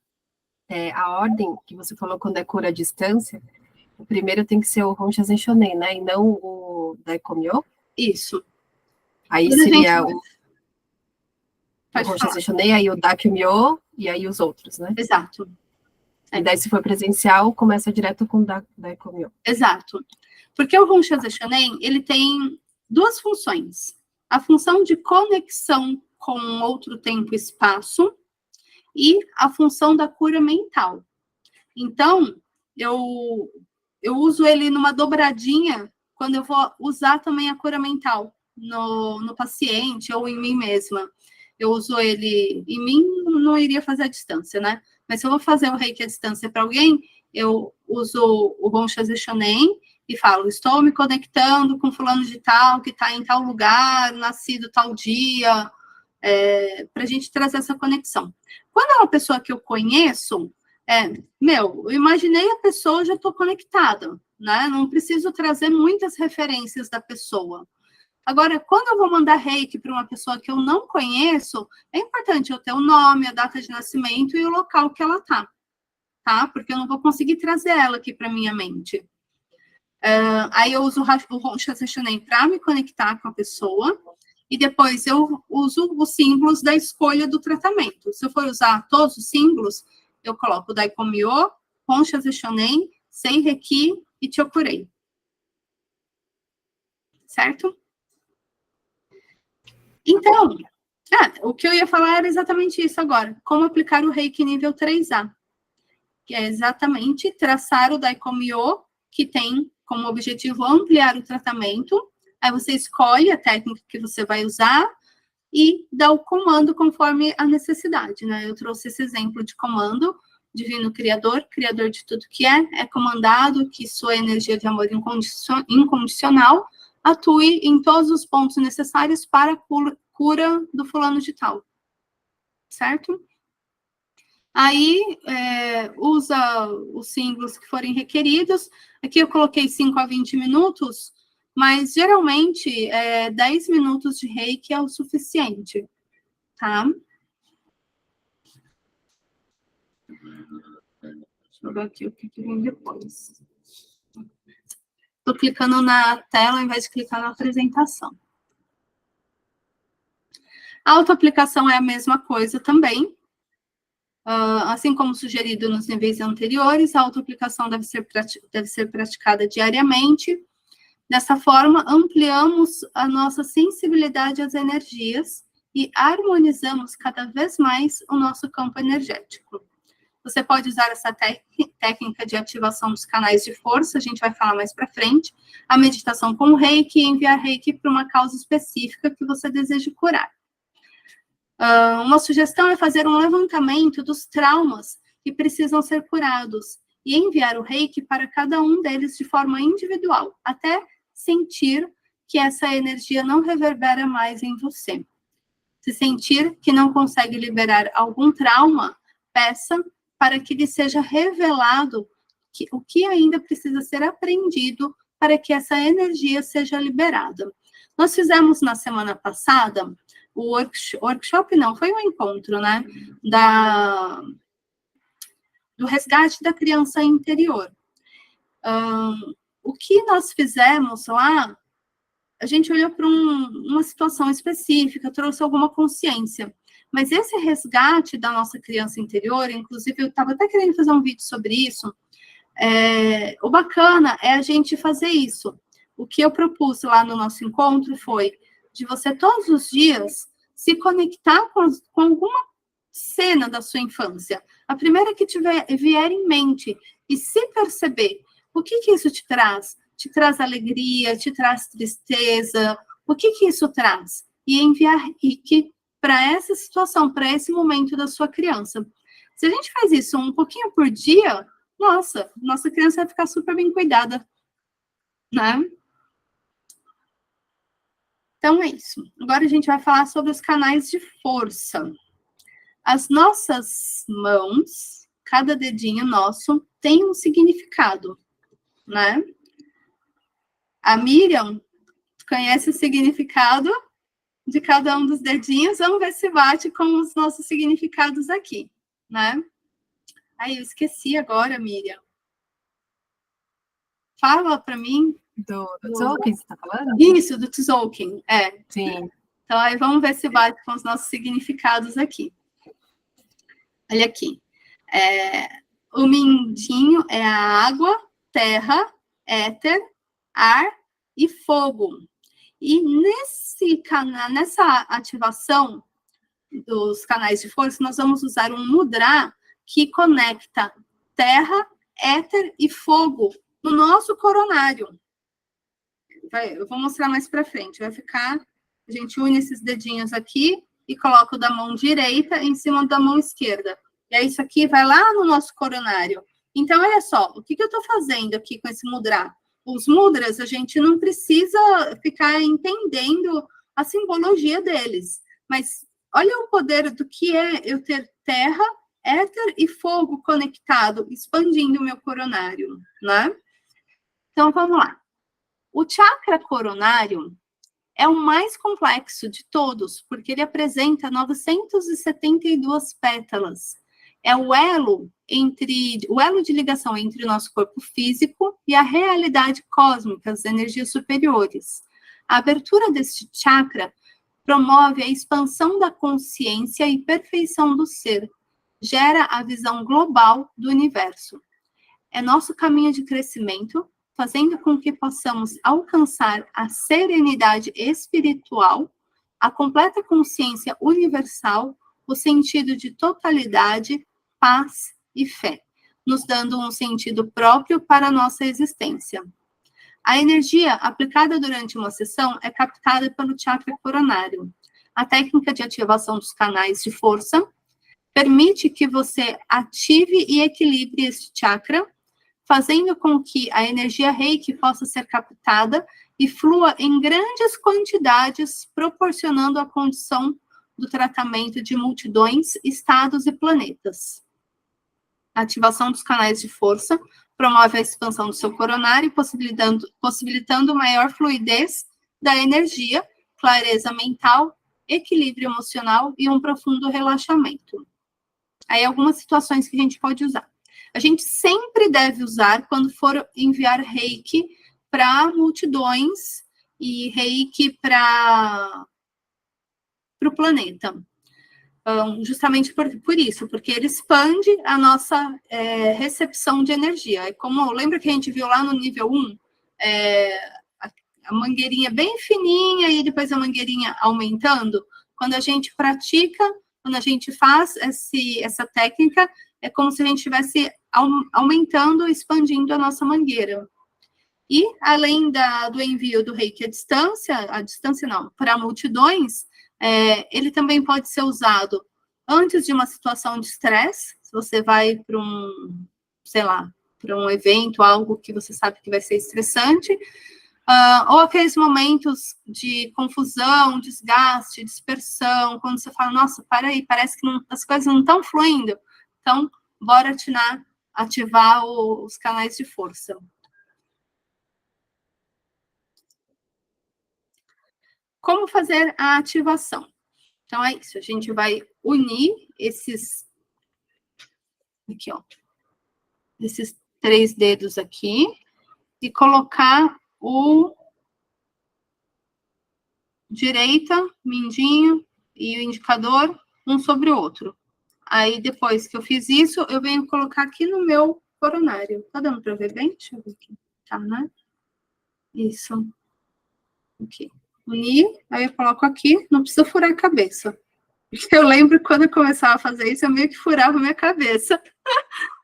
A ordem que você falou quando é cura à distância, o primeiro tem que ser o Hon Shonen, né? E não o Daikomyo? Isso. Aí seria o Hon Shonen, aí o Daikyo, e aí os outros, né? Exato. E daí, se for presencial, começa direto com o Daikomyo. Exato. Porque o Hon Shonen, ele tem duas funções. A função de conexão com outro tempo e espaço e a função da cura mental. Então, eu uso ele numa dobradinha quando eu vou usar também a cura mental no paciente ou em mim mesma. Eu uso ele em mim, não iria fazer a distância, né? Mas se eu vou fazer o reiki à distância para alguém, eu uso o Hon Shonen e falo, estou me conectando com fulano de tal, que está em tal lugar, nascido tal dia, para a gente trazer essa conexão. Quando é uma pessoa que eu conheço, eu imaginei a pessoa, já estou conectada, né? Não preciso trazer muitas referências da pessoa. Agora, quando eu vou mandar reiki para uma pessoa que eu não conheço, é importante eu ter o nome, a data de nascimento e o local que ela está, tá? Porque eu não vou conseguir trazer ela aqui para minha mente. Aí eu uso o Hon Shonen para me conectar com a pessoa, e depois eu uso os símbolos da escolha do tratamento. Se eu for usar todos os símbolos, eu coloco Daikomyo, Hon Shonen, Seireki e Chokurei. Certo? Então, o que eu ia falar era exatamente isso agora. Como aplicar o Reiki nível 3A. Que é exatamente traçar o Daikomyo, que tem como objetivo ampliar o tratamento. Aí você escolhe a técnica que você vai usar e dá o comando conforme a necessidade, né? Eu trouxe esse exemplo de comando, divino criador, criador de tudo que é comandado que sua energia de amor incondicional atue em todos os pontos necessários para a cura do fulano de tal. Certo? Aí, usa os símbolos que forem requeridos. Aqui eu coloquei 5 a 20 minutos, mas geralmente 10 minutos de reiki é o suficiente, tá? Deixa eu ver aqui o que vem depois. Estou clicando na tela ao invés de clicar na apresentação. A autoaplicação é a mesma coisa também. Assim como sugerido nos níveis anteriores, a autoaplicação deve ser praticada diariamente. Dessa forma, ampliamos a nossa sensibilidade às energias e harmonizamos cada vez mais o nosso campo energético. Você pode usar essa técnica de ativação dos canais de força, a gente vai falar mais para frente, a meditação com o reiki e enviar reiki para uma causa específica que você deseja curar. Uma sugestão é fazer um levantamento dos traumas que precisam ser curados e enviar o reiki para cada um deles de forma individual, até sentir que essa energia não reverbera mais em você. Se sentir que não consegue liberar algum trauma, peça para que lhe seja revelado o que ainda precisa ser aprendido para que essa energia seja liberada. Nós fizemos na semana passada o workshop não, foi um encontro, né, do resgate da criança interior. O que nós fizemos lá, a gente olhou para uma situação específica, trouxe alguma consciência, mas esse resgate da nossa criança interior, inclusive eu estava até querendo fazer um vídeo sobre isso, o bacana é a gente fazer isso. O que eu propus lá no nosso encontro foi de você todos os dias se conectar com alguma cena da sua infância, a primeira que vier em mente, e se perceber o que isso te traz. Te traz alegria, te traz tristeza, o que isso traz? E enviar reiki para essa situação, para esse momento da sua criança. Se a gente faz isso um pouquinho por dia, nossa criança vai ficar super bem cuidada, né? Então, é isso. Agora a gente vai falar sobre os canais de força. As nossas mãos, cada dedinho nosso, tem um significado, né? A Miriam conhece o significado de cada um dos dedinhos. Vamos ver se bate com os nossos significados aqui, né? Ai, eu esqueci agora, Miriam. Fala para mim. Do Tzolk'in, você está falando? Isso, do Tzolk'in, Sim. Então, aí vamos ver se bate com os nossos significados aqui. Olha aqui. O mindinho é a água, terra, éter, ar e fogo. E nessa ativação dos canais de força, nós vamos usar um mudra que conecta terra, éter e fogo no nosso coronário. Eu vou mostrar mais para frente. Vai ficar, a gente une esses dedinhos aqui e coloca o da mão direita em cima da mão esquerda. E aí isso aqui vai lá no nosso coronário. Então, olha só, o que eu estou fazendo aqui com esse mudra? Os mudras, a gente não precisa ficar entendendo a simbologia deles. Mas olha o poder do que é eu ter terra, éter e fogo conectado, expandindo o meu coronário, né? Então, vamos lá. O chakra coronário é o mais complexo de todos, porque ele apresenta 972 pétalas. É o elo de ligação entre o nosso corpo físico e a realidade cósmica, as energias superiores. A abertura deste chakra promove a expansão da consciência e perfeição do ser, gera a visão global do universo. É nosso caminho de crescimento, fazendo com que possamos alcançar a serenidade espiritual, a completa consciência universal, o sentido de totalidade, paz e fé, nos dando um sentido próprio para a nossa existência. A energia aplicada durante uma sessão é captada pelo chakra coronário. A técnica de ativação dos canais de força permite que você ative e equilibre este chakra, fazendo com que a energia reiki possa ser captada e flua em grandes quantidades, proporcionando a condição do tratamento de multidões, estados e planetas. A ativação dos canais de força promove a expansão do seu coronário, possibilitando maior fluidez da energia, clareza mental, equilíbrio emocional e um profundo relaxamento. Aí algumas situações que a gente pode usar. A gente sempre deve usar quando for enviar reiki para multidões e reiki para o planeta. Justamente por isso, porque ele expande a nossa recepção de energia. Lembra que a gente viu lá no nível 1, a mangueirinha bem fininha e depois a mangueirinha aumentando. Quando a gente pratica, quando a gente faz essa técnica, é como se a gente estivesse aumentando, expandindo a nossa mangueira. E, além do envio do reiki à distância não, para multidões, ele também pode ser usado antes de uma situação de estresse, se você vai para sei lá, para um evento, algo que você sabe que vai ser estressante, ou aqueles momentos de confusão, desgaste, dispersão, quando você fala, nossa, para aí, parece que as coisas não estão fluindo. Então, bora ativar os canais de força. Como fazer a ativação? Então, é isso. A gente vai unir esses 3 dedos aqui e colocar o direita, mindinho e o indicador um sobre o outro. Aí, depois que eu fiz isso, eu venho colocar aqui no meu coronário. Tá dando para ver bem? Deixa eu ver aqui. Tá, né? Isso. Aqui. Unir, aí eu coloco aqui. Não precisa furar a cabeça. Eu lembro quando eu começava a fazer isso, eu meio que furava a minha cabeça.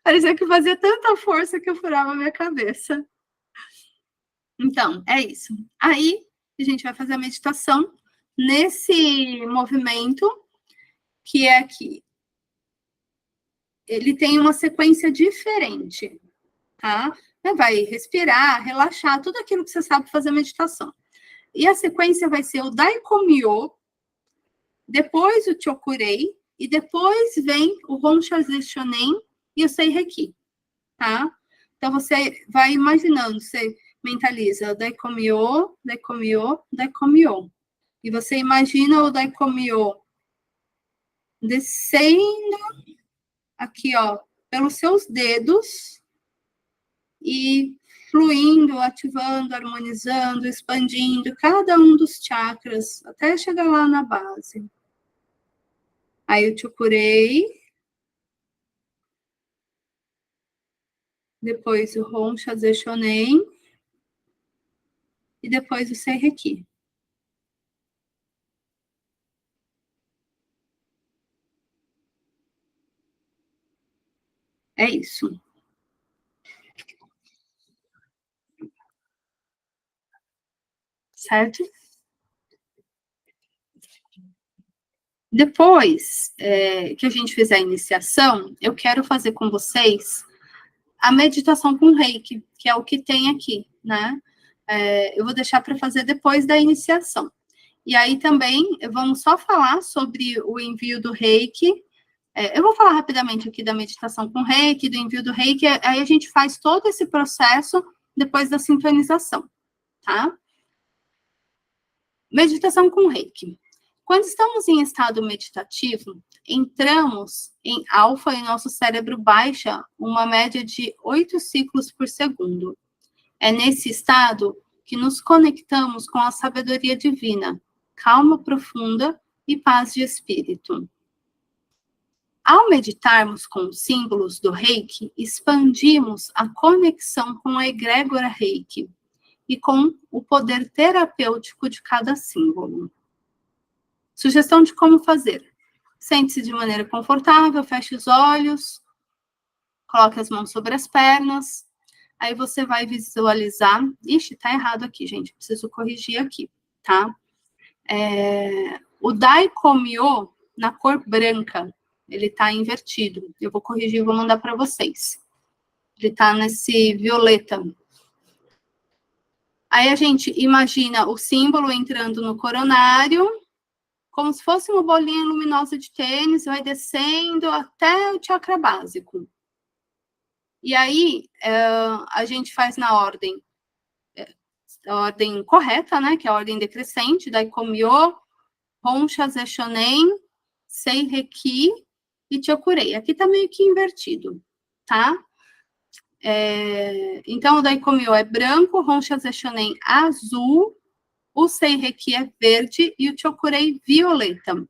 Parecia que fazia tanta força que eu furava a minha cabeça. Então, é isso. Aí, a gente vai fazer a meditação nesse movimento, que é aqui. Ele tem uma sequência diferente, tá? Você vai respirar, relaxar, tudo aquilo que você sabe fazer meditação. E a sequência vai ser o Daikomyo, depois o Chokurei, e depois vem o Honshaze Shonen e o Seireki, tá? Então, você vai imaginando, você mentaliza o Daikomyo, Daikomyo, Daikomyo. E você imagina o Daikomyo descendo aqui, ó, pelos seus dedos e fluindo, ativando, harmonizando, expandindo cada um dos chakras até chegar lá na base. Aí eu Chokurei, depois o Honshaze Shonen e depois o Seireki. É isso. Certo? Depois que a gente fizer a iniciação, eu quero fazer com vocês a meditação com reiki, que é o que tem aqui, né? Eu vou deixar para fazer depois da iniciação. E aí também vamos só falar sobre o envio do reiki. Eu vou falar rapidamente aqui da meditação com reiki, do envio do reiki, aí a gente faz todo esse processo depois da sincronização, tá? Meditação com reiki. Quando estamos em estado meditativo, entramos em alfa e nosso cérebro baixa uma média de 8 ciclos por segundo. É nesse estado que nos conectamos com a sabedoria divina, calma profunda e paz de espírito. Ao meditarmos com os símbolos do Reiki, expandimos a conexão com a egrégora Reiki e com o poder terapêutico de cada símbolo. Sugestão de como fazer. Sente-se de maneira confortável, feche os olhos, coloque as mãos sobre as pernas. Aí você vai visualizar... Ixi, tá errado aqui, gente. Preciso corrigir aqui, tá? O Daikomyo, na cor branca, ele tá invertido. Eu vou corrigir e vou mandar para vocês. Ele tá nesse violeta. Aí a gente imagina o símbolo entrando no coronário, como se fosse uma bolinha luminosa de tênis, vai descendo até o chakra básico. E aí, a gente faz na ordem, a ordem correta, né, que é a ordem decrescente, Daikomyo, Honshaze Shonen, Seireki e Chokurei. Aqui tá meio que invertido, tá? Então, o Daikomyo é branco, o Honshaze Shonen azul, o Seireki é verde e o Chokurei violeta.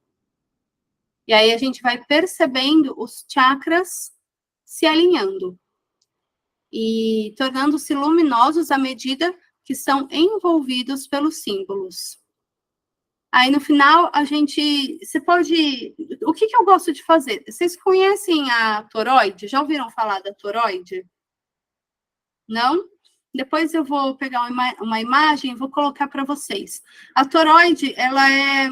E aí a gente vai percebendo os chakras se alinhando e tornando-se luminosos à medida que são envolvidos pelos símbolos. Aí, no final, você pode... O que eu gosto de fazer? Vocês conhecem a toroide? Já ouviram falar da toroide? Não? Depois eu vou pegar uma imagem e vou colocar para vocês. A toroide, ela é...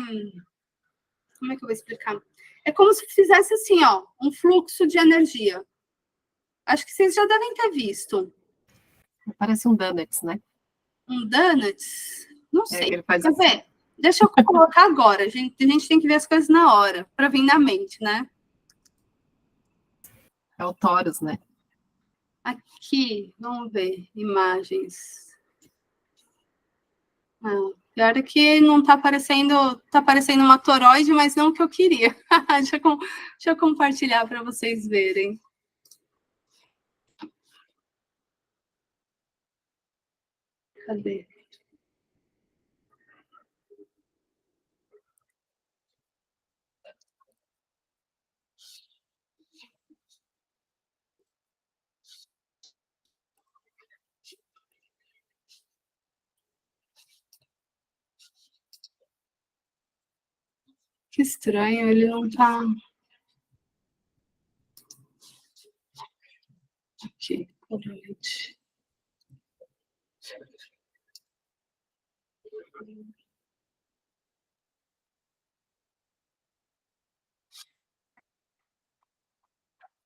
Como é que eu vou explicar? É como se fizesse assim, ó, um fluxo de energia. Acho que vocês já devem ter visto. Parece um donuts, né? Um donuts? Não sei. Ele faz... Quer ver? Deixa eu colocar agora. A gente tem que ver as coisas na hora, para vir na mente, né? É o Taurus, né? Aqui, vamos ver, imagens. Pior é que não tá aparecendo uma toroide, mas não o que eu queria. Deixa eu compartilhar para vocês verem. Cadê? Que estranho, ele não tá... Aqui, toroide.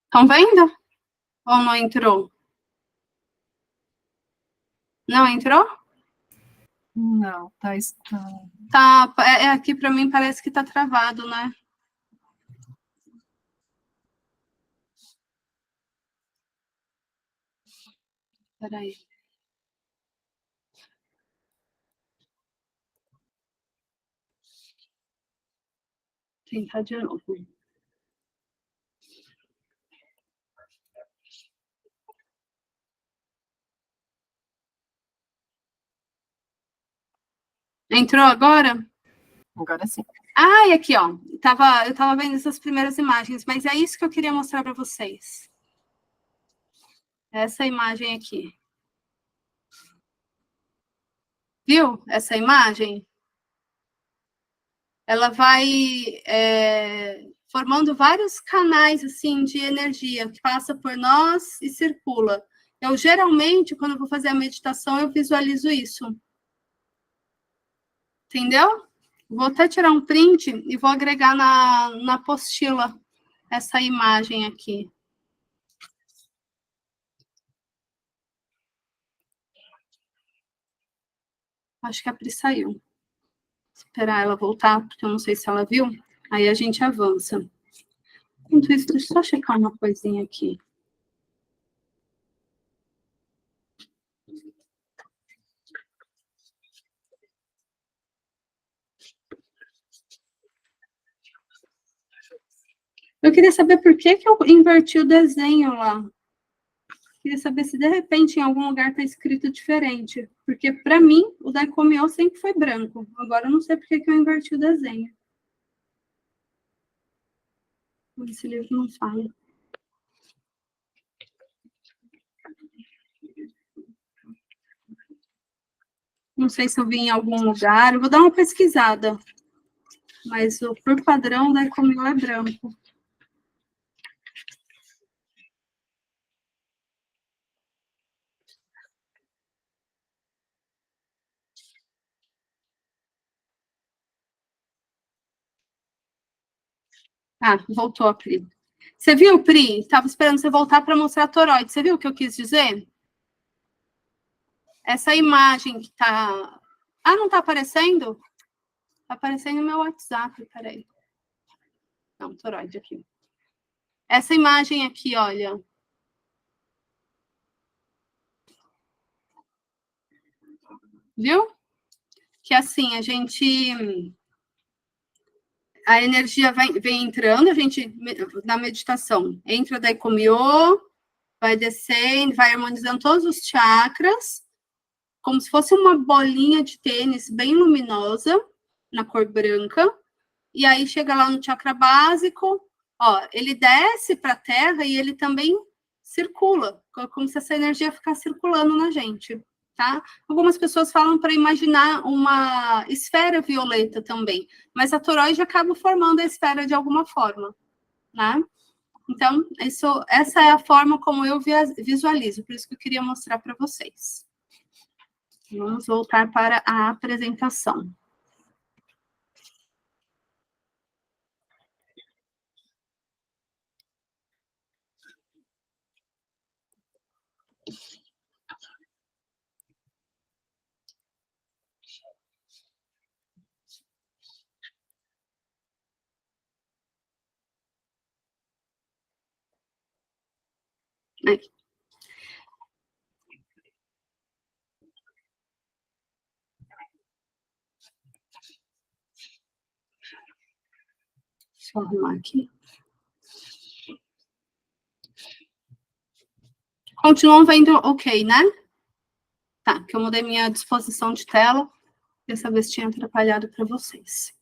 Estão vendo? Ou não entrou? Não entrou? Não, Aqui para mim parece que tá travado, né? Peraí. Tentar de novo. Entrou agora? Agora sim. Ah, e aqui, ó. Eu tava vendo essas primeiras imagens, mas é isso que eu queria mostrar para vocês. Essa imagem aqui. Viu essa imagem? Ela vai formando vários canais, assim, de energia que passa por nós e circula. Eu, geralmente, quando eu vou fazer a meditação, eu visualizo isso. Entendeu? Vou até tirar um print e vou agregar na apostila essa imagem aqui. Acho que a Pri saiu. Esperar ela voltar, porque eu não sei se ela viu. Aí a gente avança. Enquanto isso, deixa eu só checar uma coisinha aqui. Eu queria saber por que eu inverti o desenho lá. Queria saber se, de repente, em algum lugar está escrito diferente. Porque, para mim, o Daikomiô sempre foi branco. Agora, eu não sei por que eu inverti o desenho. Esse livro não fala. Não sei se eu vi em algum lugar. Eu vou dar uma pesquisada. Mas, por padrão, o Daikomiô é branco. Ah, voltou a Pri. Você viu, Pri? Estava esperando você voltar para mostrar a toroide. Você viu o que eu quis dizer? Essa imagem que tá... Ah, não tá aparecendo? Tá aparecendo no meu WhatsApp, peraí. Não, toroide aqui. Essa imagem aqui, olha. Viu? Que assim, a energia vem entrando, a gente, na meditação, entra da Daikomiô, vai descendo, vai harmonizando todos os chakras, como se fosse uma bolinha de tênis bem luminosa, na cor branca, e aí chega lá no chakra básico, ó, ele desce para a Terra e ele também circula, como se essa energia ficasse circulando na gente. tá? Algumas pessoas falam para imaginar uma esfera violeta também, mas a toroide acaba formando a esfera de alguma forma, né? Então, essa é a forma como eu visualizo, por isso que eu queria mostrar para vocês. Vamos voltar para a apresentação. Aqui. Deixa eu arrumar aqui. Continuam vendo ok, né? Tá, que eu mudei minha disposição de tela. Dessa vez tinha atrapalhado para vocês.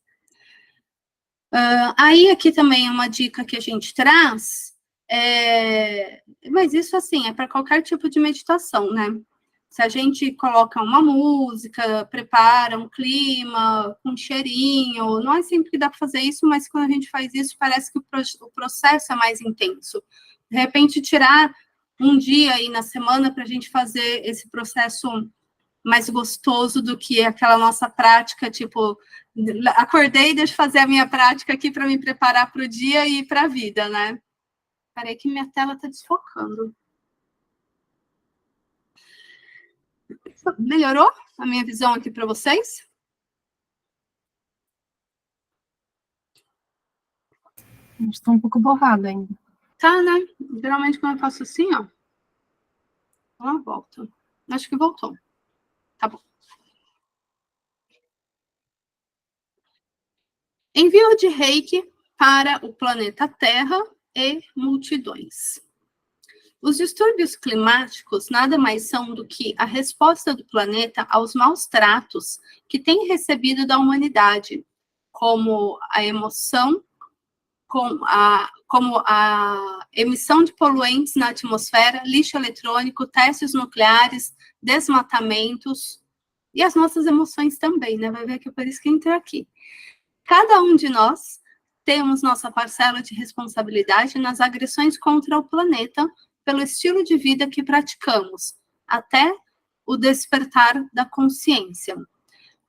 Aí, aqui também é uma dica que a gente traz, mas isso, assim, é para qualquer tipo de meditação, né? Se a gente coloca uma música, prepara um clima, um cheirinho, não é sempre que dá para fazer isso, mas quando a gente faz isso, parece que o processo é mais intenso. De repente, tirar um dia aí na semana para a gente fazer esse processo mais gostoso do que aquela nossa prática, tipo, acordei, deixa eu fazer a minha prática aqui para me preparar para o dia e para a vida, né? Peraí que minha tela está desfocando. Melhorou a minha visão aqui para vocês? Está um pouco borrado ainda. Tá, né? Geralmente quando eu faço assim, ó, ela volta. Acho que voltou. Tá bom. Envio de Reiki para o planeta Terra e multidões. Os distúrbios climáticos nada mais são do que a resposta do planeta aos maus tratos que tem recebido da humanidade, como a emoção, como a emissão de poluentes na atmosfera, lixo eletrônico, testes nucleares, desmatamentos, e as nossas emoções também, né? Vai ver que é por isso que entra aqui. Cada um de nós temos nossa parcela de responsabilidade nas agressões contra o planeta pelo estilo de vida que praticamos, até o despertar da consciência.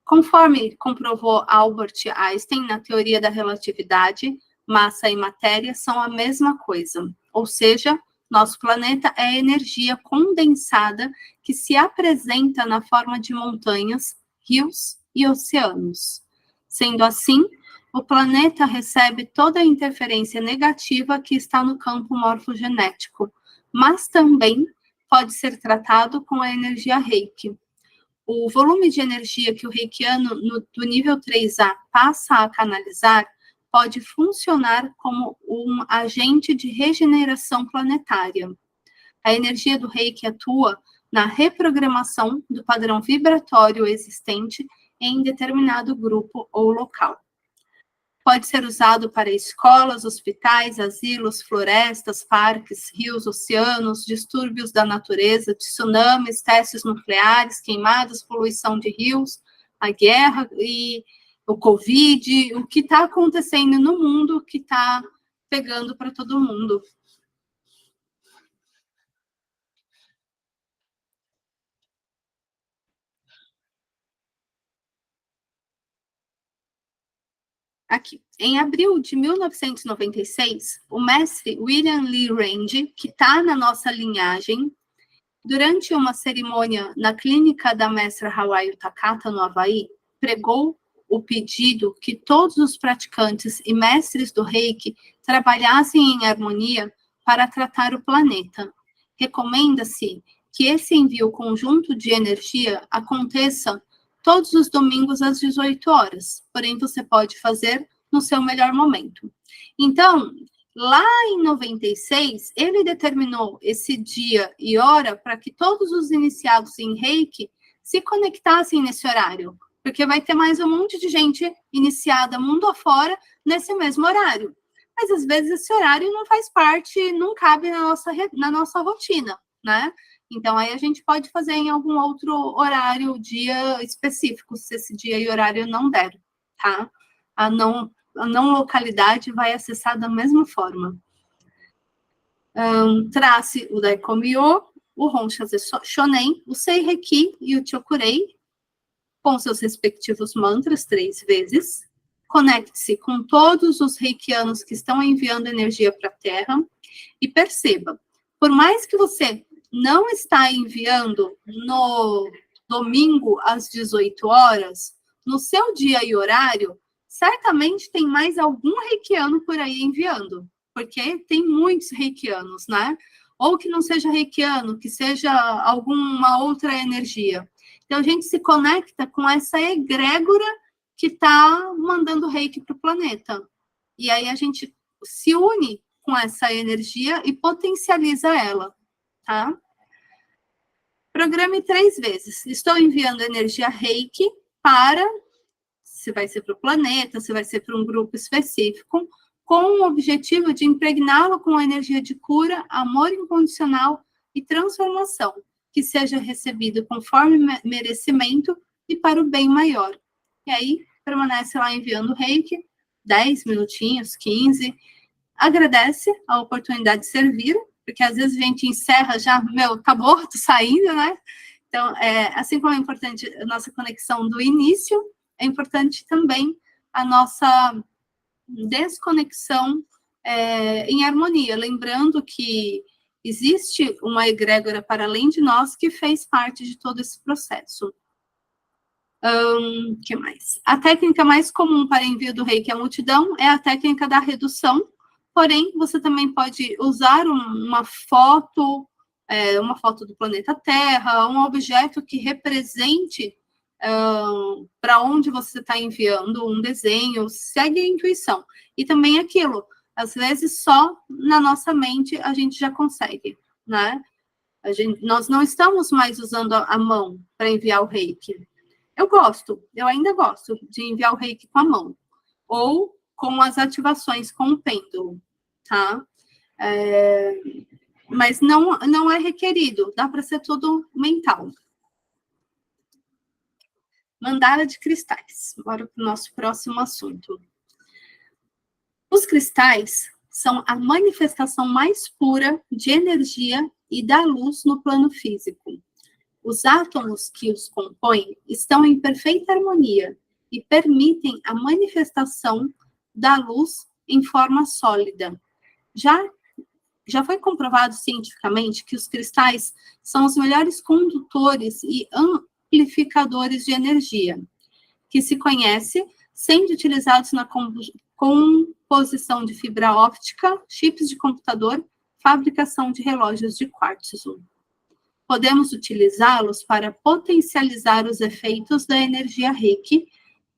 Conforme comprovou Albert Einstein na teoria da relatividade, massa e matéria são a mesma coisa, ou seja, nosso planeta é energia condensada que se apresenta na forma de montanhas, rios e oceanos. Sendo assim, o planeta recebe toda a interferência negativa que está no campo morfogenético, mas também pode ser tratado com a energia Reiki. O volume de energia que o reikiano do nível 3A passa a canalizar pode funcionar como um agente de regeneração planetária. A energia do Reiki atua na reprogramação do padrão vibratório existente em determinado grupo ou local. Pode ser usado para escolas, hospitais, asilos, florestas, parques, rios, oceanos, distúrbios da natureza, tsunamis, testes nucleares, queimadas, poluição de rios, a guerra e o Covid, o que está acontecendo no mundo que está pegando para todo mundo. Aqui. Em abril de 1996, o mestre William Lee Range, que está na nossa linhagem, durante uma cerimônia na clínica da mestra Hawaii Takata, no Havaí, pregou o pedido que todos os praticantes e mestres do Reiki trabalhassem em harmonia para tratar o planeta. Recomenda-se que esse envio conjunto de energia aconteça todos os domingos às 18 horas, porém você pode fazer no seu melhor momento. Então, lá em 96, ele determinou esse dia e hora para que todos os iniciados em Reiki se conectassem nesse horário, porque vai ter mais um monte de gente iniciada mundo afora nesse mesmo horário. Mas, às vezes, esse horário não faz parte, não cabe na nossa rotina. né? Então, aí a gente pode fazer em algum outro horário, dia específico, se esse dia e horário não der, tá? A não localidade vai acessar da mesma forma. Trace o Daikomi-o, o Honshaze Shonen, o Seireki e o Chokurei, com seus respectivos mantras 3 vezes. Conecte-se com todos os reikianos que estão enviando energia para a Terra e perceba, por mais que você não está enviando no domingo às 18 horas, no seu dia e horário, certamente tem mais algum reikiano por aí enviando, porque tem muitos reikianos, né? Ou que não seja reikiano, que seja alguma outra energia. Então, a gente se conecta com essa egrégora que está mandando reiki para o planeta. E aí a gente se une com essa energia e potencializa ela, tá? Programe 3 vezes. Estou enviando energia reiki para, se vai ser para o planeta, se vai ser para um grupo específico, com o objetivo de impregná-lo com a energia de cura, amor incondicional e transformação, que seja recebido conforme merecimento e para o bem maior. E aí, permanece lá enviando reiki, 10 minutinhos, 15, agradece a oportunidade de servir, porque às vezes a gente encerra já, acabou, tô saindo, né? Então, assim como é importante a nossa conexão do início, é importante também a nossa desconexão em harmonia, lembrando que existe uma egrégora para além de nós que fez parte de todo esse processo. Que mais? A técnica mais comum para envio do reiki à multidão é a técnica da redução, porém, você também pode usar uma foto do planeta Terra, um objeto que represente para onde você está enviando um desenho, segue a intuição. E também aquilo, às vezes só na nossa mente a gente já consegue, né? Nós não estamos mais usando a mão para enviar o reiki. Eu ainda gosto de enviar o reiki com a mão, ou com as ativações com o pêndulo, tá? Mas não é requerido, dá para ser tudo mental. Mandala de cristais. Bora para o nosso próximo assunto. Os cristais são a manifestação mais pura de energia e da luz no plano físico. Os átomos que os compõem estão em perfeita harmonia e permitem a manifestação da luz em forma sólida. Já foi comprovado cientificamente que os cristais são os melhores condutores e amplificadores de energia, que se conhece, sendo utilizados na composição de fibra óptica, chips de computador, fabricação de relógios de quartzo. Podemos utilizá-los para potencializar os efeitos da energia reiki,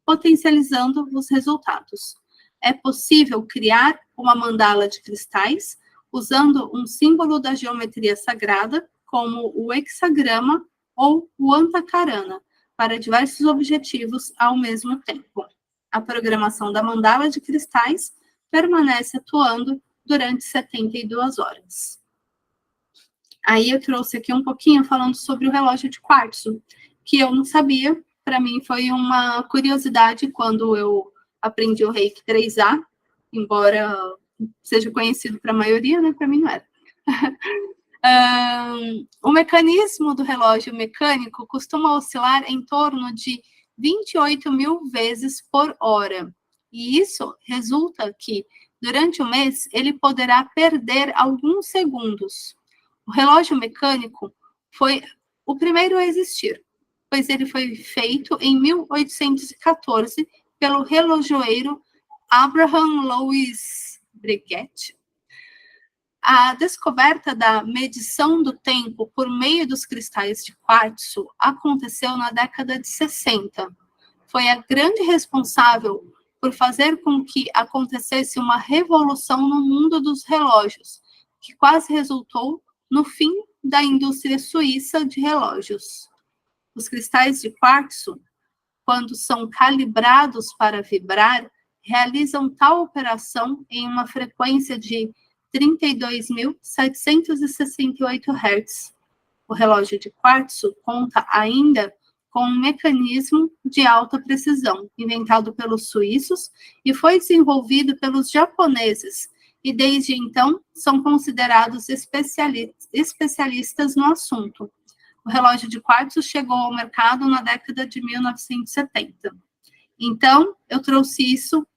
potencializando os resultados. É possível criar uma mandala de cristais usando um símbolo da geometria sagrada, como o hexagrama ou o antakarana, para diversos objetivos ao mesmo tempo. A programação da mandala de cristais permanece atuando durante 72 horas. Aí eu trouxe aqui um pouquinho falando sobre o relógio de quartzo, que eu não sabia, para mim foi uma curiosidade quando eu aprendi o Reiki 3A, embora seja conhecido para a maioria, né? Para mim não era. O mecanismo do relógio mecânico costuma oscilar em torno de 28 mil vezes por hora. E isso resulta que, durante o mês, ele poderá perder alguns segundos. O relógio mecânico foi o primeiro a existir, pois ele foi feito em 1814 pelo relojoeiro Abraham Louis Breguet. A descoberta da medição do tempo por meio dos cristais de quartzo aconteceu na década de 60. Foi a grande responsável por fazer com que acontecesse uma revolução no mundo dos relógios, que quase resultou no fim da indústria suíça de relógios. Os cristais de quartzo, quando são calibrados para vibrar, realizam tal operação em uma frequência de 32.768 Hz. O relógio de quartzo conta ainda com um mecanismo de alta precisão, inventado pelos suíços e foi desenvolvido pelos japoneses, e desde então são considerados especialistas no assunto. O relógio de quartzo chegou ao mercado na década de 1970. Então, eu trouxe isso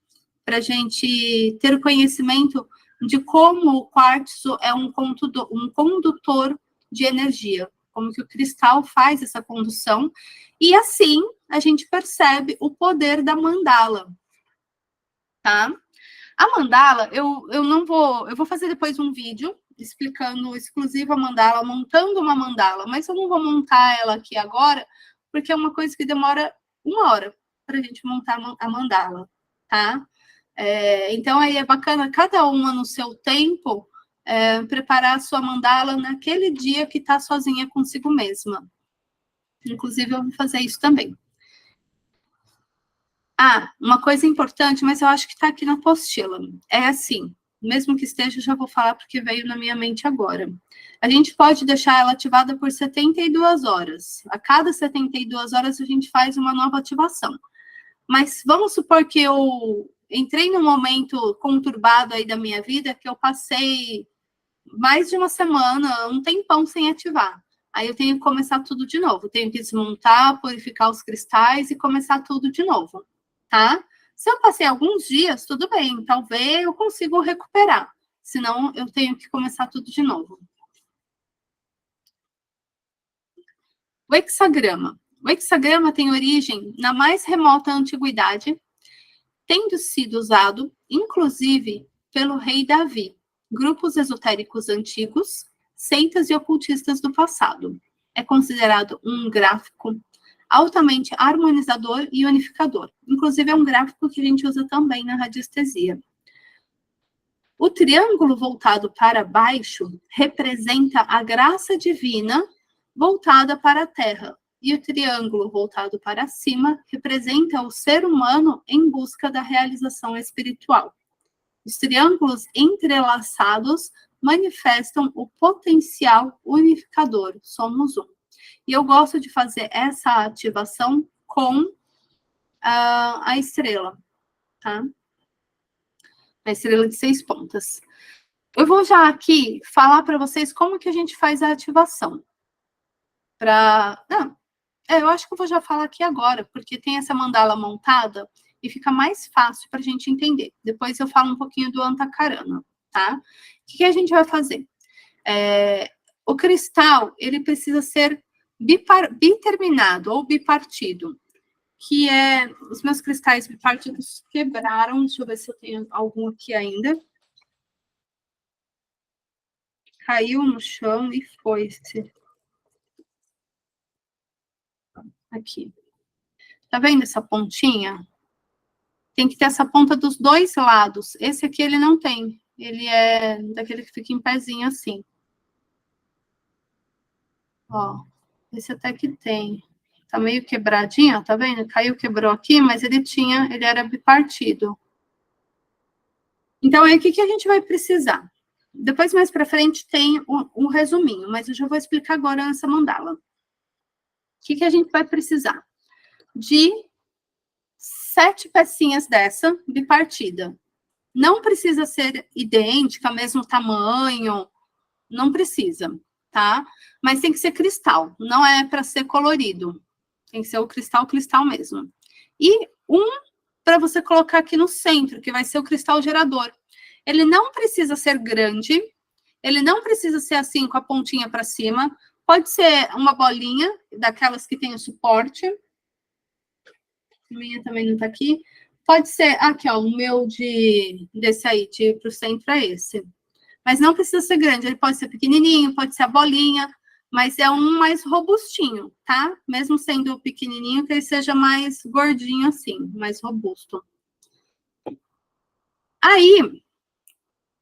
para a gente ter o conhecimento de como o quartzo é um condutor de energia, como que o cristal faz essa condução, e assim a gente percebe o poder da mandala, tá? A mandala, eu vou fazer depois um vídeo explicando exclusivo a mandala, montando uma mandala, mas eu não vou montar ela aqui agora, porque é uma coisa que demora 1 hora para a gente montar a mandala, tá? Então, aí é bacana, cada uma no seu tempo, preparar a sua mandala naquele dia que está sozinha consigo mesma. Inclusive, eu vou fazer isso também. Uma coisa importante, mas eu acho que está aqui na apostila. É assim, mesmo que esteja, eu já vou falar porque veio na minha mente agora. A gente pode deixar ela ativada por 72 horas. A cada 72 horas, a gente faz uma nova ativação. Mas vamos supor que eu entrei num momento conturbado aí da minha vida, que eu passei mais de uma semana, um tempão sem ativar. Aí eu tenho que começar tudo de novo. Tenho que desmontar, purificar os cristais e começar tudo de novo, tá? Se eu passei alguns dias, tudo bem. Talvez eu consiga recuperar. Senão, eu tenho que começar tudo de novo. O hexagrama. O hexagrama tem origem na mais remota antiguidade, tendo sido usado, inclusive, pelo rei Davi, grupos esotéricos antigos, seitas e ocultistas do passado. É considerado um gráfico altamente harmonizador e unificador. Inclusive, é um gráfico que a gente usa também na radiestesia. O triângulo voltado para baixo representa a graça divina voltada para a Terra, e o triângulo voltado para cima representa o ser humano em busca da realização espiritual. Os triângulos entrelaçados manifestam o potencial unificador, somos um. E eu gosto de fazer essa ativação com a estrela, tá? A estrela de 6 pontas. Eu vou já aqui falar para vocês como que a gente faz a ativação. Eu acho que eu vou já falar aqui agora, porque tem essa mandala montada e fica mais fácil para a gente entender. Depois eu falo um pouquinho do Antakarana, tá? O que a gente vai fazer? O cristal, ele precisa ser biterminado ou bipartido, que os meus cristais bipartidos quebraram. Deixa eu ver se eu tenho algum aqui ainda. Caiu no chão e foi-se. Aqui. Tá vendo essa pontinha? Tem que ter essa ponta dos dois lados. Esse aqui ele não tem. Ele é daquele que fica em pezinho assim. Ó, esse até que tem. Tá meio quebradinho, ó, tá vendo? Caiu, quebrou aqui, mas ele era bipartido. Então, aí o que a gente vai precisar? Depois, mais pra frente, tem um resuminho, mas eu já vou explicar agora essa mandala. O que a gente vai precisar? De 7 pecinhas dessa, bipartida. Não precisa ser idêntica, mesmo tamanho, não precisa, tá? Mas tem que ser cristal, não é para ser colorido. Tem que ser o cristal mesmo. E para você colocar aqui no centro, que vai ser o cristal gerador. Ele não precisa ser grande, ele não precisa ser assim, com a pontinha para cima. Pode ser uma bolinha, daquelas que tem o suporte. A minha também não tá aqui. Pode ser, aqui, ó, o meu desse aí, de ir pro centro é esse. Mas não precisa ser grande, ele pode ser pequenininho, pode ser a bolinha, mas é um mais robustinho, tá? Mesmo sendo pequenininho, que ele seja mais gordinho assim, mais robusto. Aí,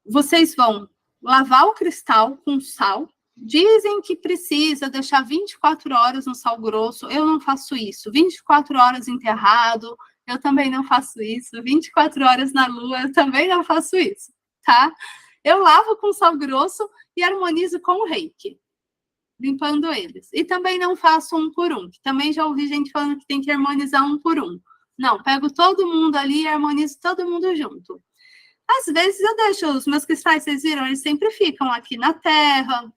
vocês vão lavar o cristal com sal. Dizem que precisa deixar 24 horas no sal grosso. Eu não faço isso. 24 horas enterrado, eu também não faço isso. 24 horas na lua, eu também não faço isso, tá? Eu lavo com sal grosso e harmonizo com o reiki, limpando eles. E também não faço um por um, que também já ouvi gente falando que tem que harmonizar um por um. Não, pego todo mundo ali e harmonizo todo mundo junto. Às vezes eu deixo os meus cristais, vocês viram, eles sempre ficam aqui na terra.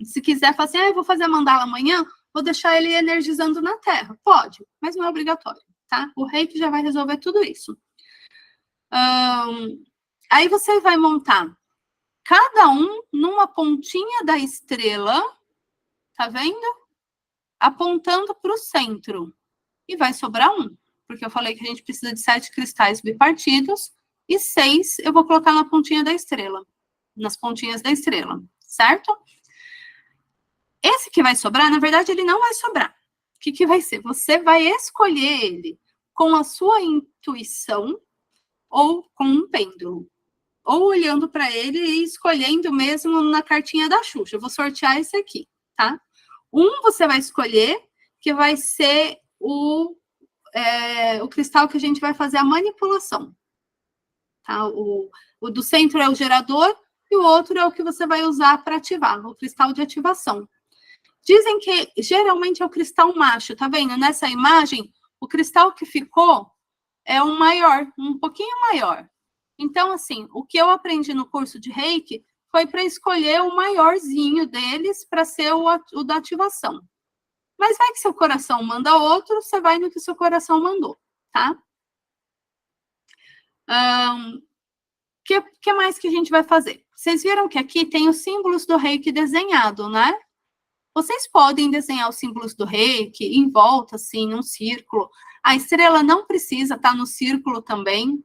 Se quiser, falar assim, eu vou fazer a mandala amanhã, vou deixar ele energizando na terra. Pode, mas não é obrigatório, tá? O reiki já vai resolver tudo isso. Aí você vai montar cada um numa pontinha da estrela, tá vendo? Apontando para o centro. E vai sobrar um, porque eu falei que a gente precisa de 7 cristais bipartidos, e 6 eu vou colocar na pontinha da estrela, nas pontinhas da estrela, certo? Esse que vai sobrar, na verdade, ele não vai sobrar. O que vai ser? Você vai escolher ele com a sua intuição ou com um pêndulo. Ou olhando para ele e escolhendo mesmo na cartinha da Xuxa. Eu vou sortear esse aqui, tá? Um você vai escolher, que vai ser o cristal que a gente vai fazer a manipulação. Tá? O do centro é o gerador e o outro é o que você vai usar para ativar, o cristal de ativação. Dizem que geralmente é o cristal macho, tá vendo? Nessa imagem, o cristal que ficou é um maior, um pouquinho maior. Então, assim, o que eu aprendi no curso de Reiki foi para escolher o maiorzinho deles para ser o da ativação. Mas vai que seu coração manda outro, você vai no que seu coração mandou, tá? Que mais que a gente vai fazer? Vocês viram que aqui tem os símbolos do Reiki desenhado, né? Vocês podem desenhar os símbolos do reiki em volta, assim, num círculo. A estrela não precisa estar no círculo também.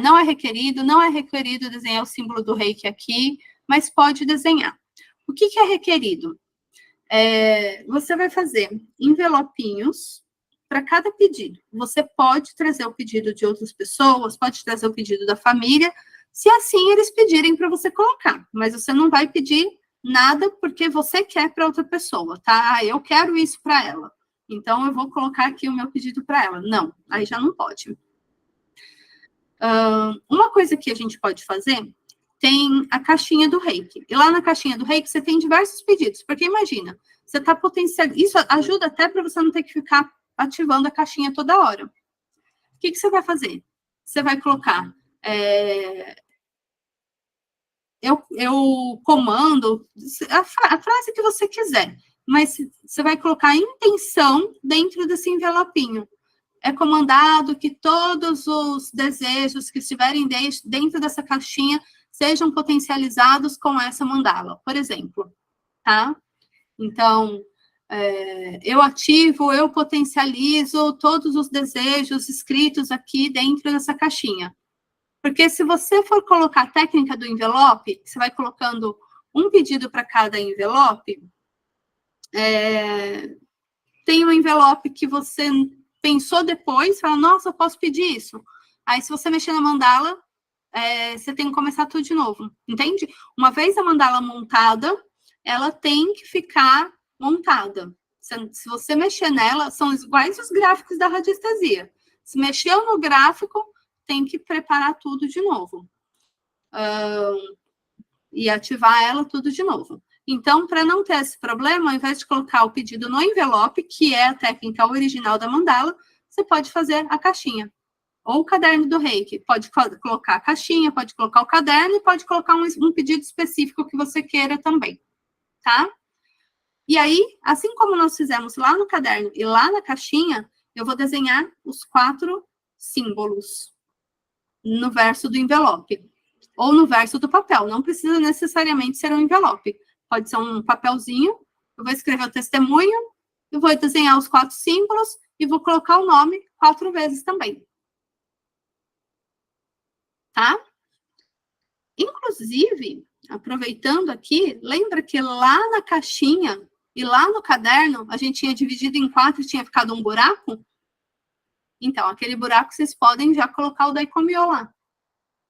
Não é requerido desenhar o símbolo do reiki aqui, mas pode desenhar. O que é requerido? Você vai fazer envelopinhos para cada pedido. Você pode trazer o pedido de outras pessoas, pode trazer o pedido da família, se assim eles pedirem para você colocar. Mas você não vai pedir nada porque você quer para outra pessoa, tá? Eu quero isso para ela. Então, eu vou colocar aqui o meu pedido para ela. Não, aí já não pode. Uma coisa que a gente pode fazer, tem a caixinha do reiki. E lá na caixinha do reiki, você tem diversos pedidos. Porque imagina, você está potencializando... Isso ajuda até para você não ter que ficar ativando a caixinha toda hora. O que você vai fazer? Você vai colocar... Eu comando a frase que você quiser, mas você vai colocar a intenção dentro desse envelopinho. É comandado que todos os desejos que estiverem dentro dessa caixinha sejam potencializados com essa mandala, por exemplo, tá? Então, eu ativo, eu potencializo todos os desejos escritos aqui dentro dessa caixinha. Porque se você for colocar a técnica do envelope, você vai colocando um pedido para cada envelope, tem um envelope que você pensou depois, fala, nossa, eu posso pedir isso. Aí, se você mexer na mandala, você tem que começar tudo de novo, entende? Uma vez a mandala montada, ela tem que ficar montada. Se você mexer nela, são iguais os gráficos da radiestesia. Se mexeu no gráfico, tem que preparar tudo de novo. E ativar ela tudo de novo. Então, para não ter esse problema, ao invés de colocar o pedido no envelope, que é a técnica original da mandala, você pode fazer a caixinha. Ou o caderno do reiki. Pode colocar a caixinha, pode colocar o caderno e pode colocar um pedido específico que você queira também. Tá? E aí, assim como nós fizemos lá no caderno e lá na caixinha, eu vou desenhar os 4 símbolos no verso do envelope. Ou no verso do papel. Não precisa necessariamente ser um envelope. Pode ser um papelzinho. Eu vou escrever o testemunho. Eu vou desenhar os 4 símbolos e vou colocar o nome 4 vezes também. Tá? Inclusive, aproveitando aqui, lembra que lá na caixinha e lá no caderno, a gente tinha dividido em 4 e tinha ficado um buraco? Então, aquele buraco vocês podem já colocar o Daikomyo lá.